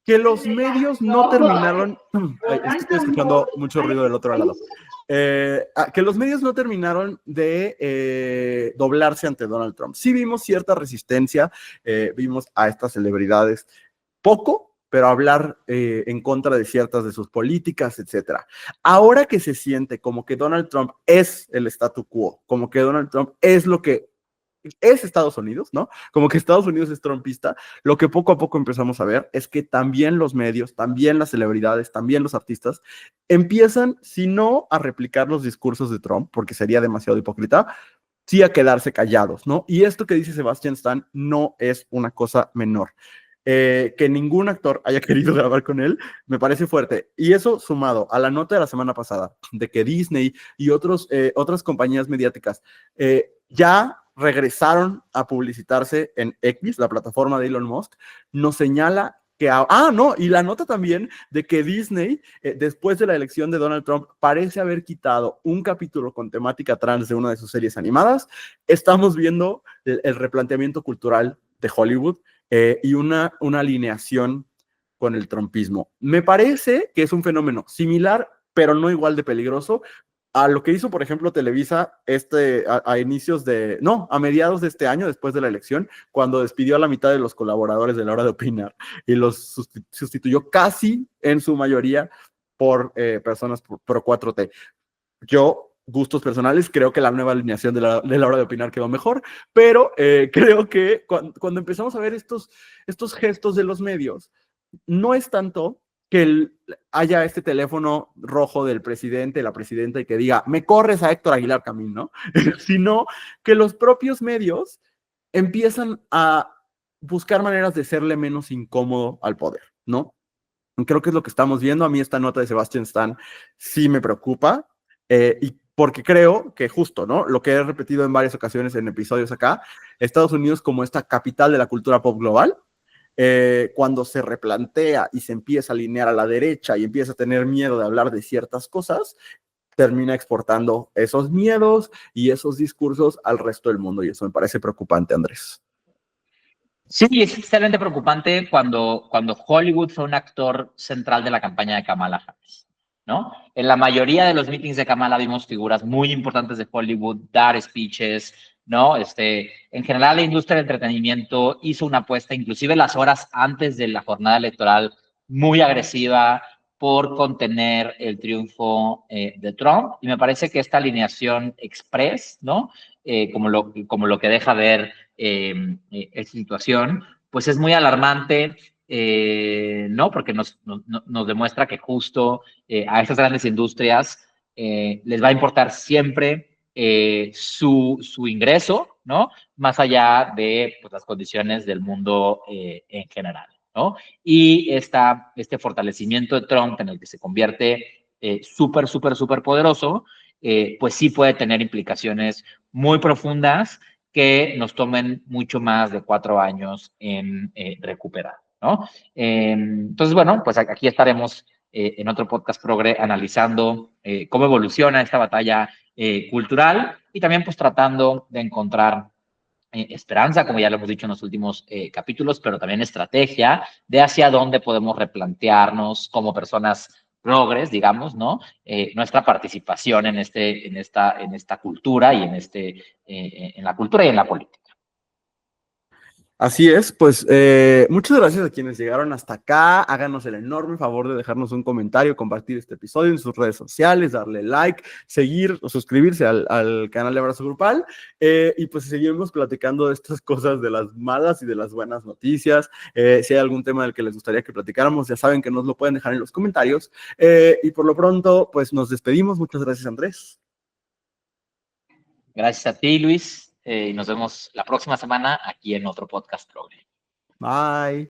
que los medios no terminaron. Ay, es que estoy escuchando mucho ruido del otro lado. Que los medios no terminaron de doblarse ante Donald Trump. Sí vimos cierta resistencia, vimos a estas celebridades poco, pero hablar en contra de ciertas de sus políticas, etcétera. Ahora que se siente como que Donald Trump es el statu quo, como que Donald Trump es lo que es Estados Unidos, ¿no? Como que Estados Unidos es trumpista, lo que poco a poco empezamos a ver es que también los medios, también las celebridades, también los artistas empiezan, si no a replicar los discursos de Trump, porque sería demasiado hipócrita, sí a quedarse callados, ¿no? Y esto que dice Sebastian Stan no es una cosa menor. Que ningún actor haya querido grabar con él, me parece fuerte. Y eso sumado a la nota de la semana pasada de que Disney y otras compañías mediáticas ya regresaron a publicitarse en X, la plataforma de Elon Musk, nos señala que... no, y la nota también de que Disney, después de la elección de Donald Trump, parece haber quitado un capítulo con temática trans de una de sus series animadas. Estamos viendo el replanteamiento cultural de Hollywood y una alineación con el trumpismo. Me parece que es un fenómeno similar, pero no igual de peligroso, a lo que hizo, por ejemplo, Televisa a inicios de, no, a mediados de este año, después de la elección, cuando despidió a la mitad de los colaboradores de La Hora de Opinar y los sustituyó casi en su mayoría por personas pro 4T. Yo, gustos personales, creo que la nueva alineación de la Hora de Opinar quedó mejor, pero creo que cuando empezamos a ver estos gestos de los medios, no es tanto que haya este teléfono rojo del presidente, la presidenta, y que diga, me corres a Héctor Aguilar Camín, ¿no? Sino que los propios medios empiezan a buscar maneras de serle menos incómodo al poder, ¿no? Creo que es lo que estamos viendo. A mí esta nota de Sebastian Stan sí me preocupa, y porque creo que justo, ¿no? Lo que he repetido en varias ocasiones en episodios acá, Estados Unidos como esta capital de la cultura pop global, cuando se replantea y se empieza a alinear a la derecha y empieza a tener miedo de hablar de ciertas cosas, termina exportando esos miedos y esos discursos al resto del mundo. Y eso me parece preocupante, Andrés. Sí, es excelente preocupante cuando Hollywood fue un actor central de la campaña de Kamala Harris, ¿no? En la mayoría de los meetings de Kamala vimos figuras muy importantes de Hollywood dar speeches, ¿no? En general, la industria del entretenimiento hizo una apuesta, inclusive las horas antes de la jornada electoral, muy agresiva por contener el triunfo de Trump. Y me parece que esta alineación express, ¿no? Como lo que deja ver esta situación, pues es muy alarmante, ¿no? Porque nos demuestra que justo a estas grandes industrias les va a importar siempre su ingreso, ¿no? Más allá de pues, las condiciones del mundo en general, ¿no? Y este fortalecimiento de Trump en el que se convierte súper poderoso, pues sí puede tener implicaciones muy profundas que nos tomen mucho más de 4 años en recuperar, ¿no? Entonces, bueno, pues aquí estaremos en otro podcast progre analizando cómo evoluciona esta batalla cultural y también pues tratando de encontrar esperanza, como ya lo hemos dicho en los últimos capítulos, pero también estrategia de hacia dónde podemos replantearnos como personas progres, digamos, ¿no? Nuestra participación en esta cultura y en la cultura y en la política. Así es, pues muchas gracias a quienes llegaron hasta acá. Háganos el enorme favor de dejarnos un comentario, compartir este episodio en sus redes sociales, darle like, seguir o suscribirse al canal de Abrazo Grupal. Y pues seguimos platicando de estas cosas, de las malas y de las buenas noticias. Si hay algún tema del que les gustaría que platicáramos, ya saben que nos lo pueden dejar en los comentarios. Y por lo pronto, pues nos despedimos. Muchas gracias, Andrés. Gracias a ti, Luis. Y nos vemos la próxima semana aquí en otro podcast progre. Bye.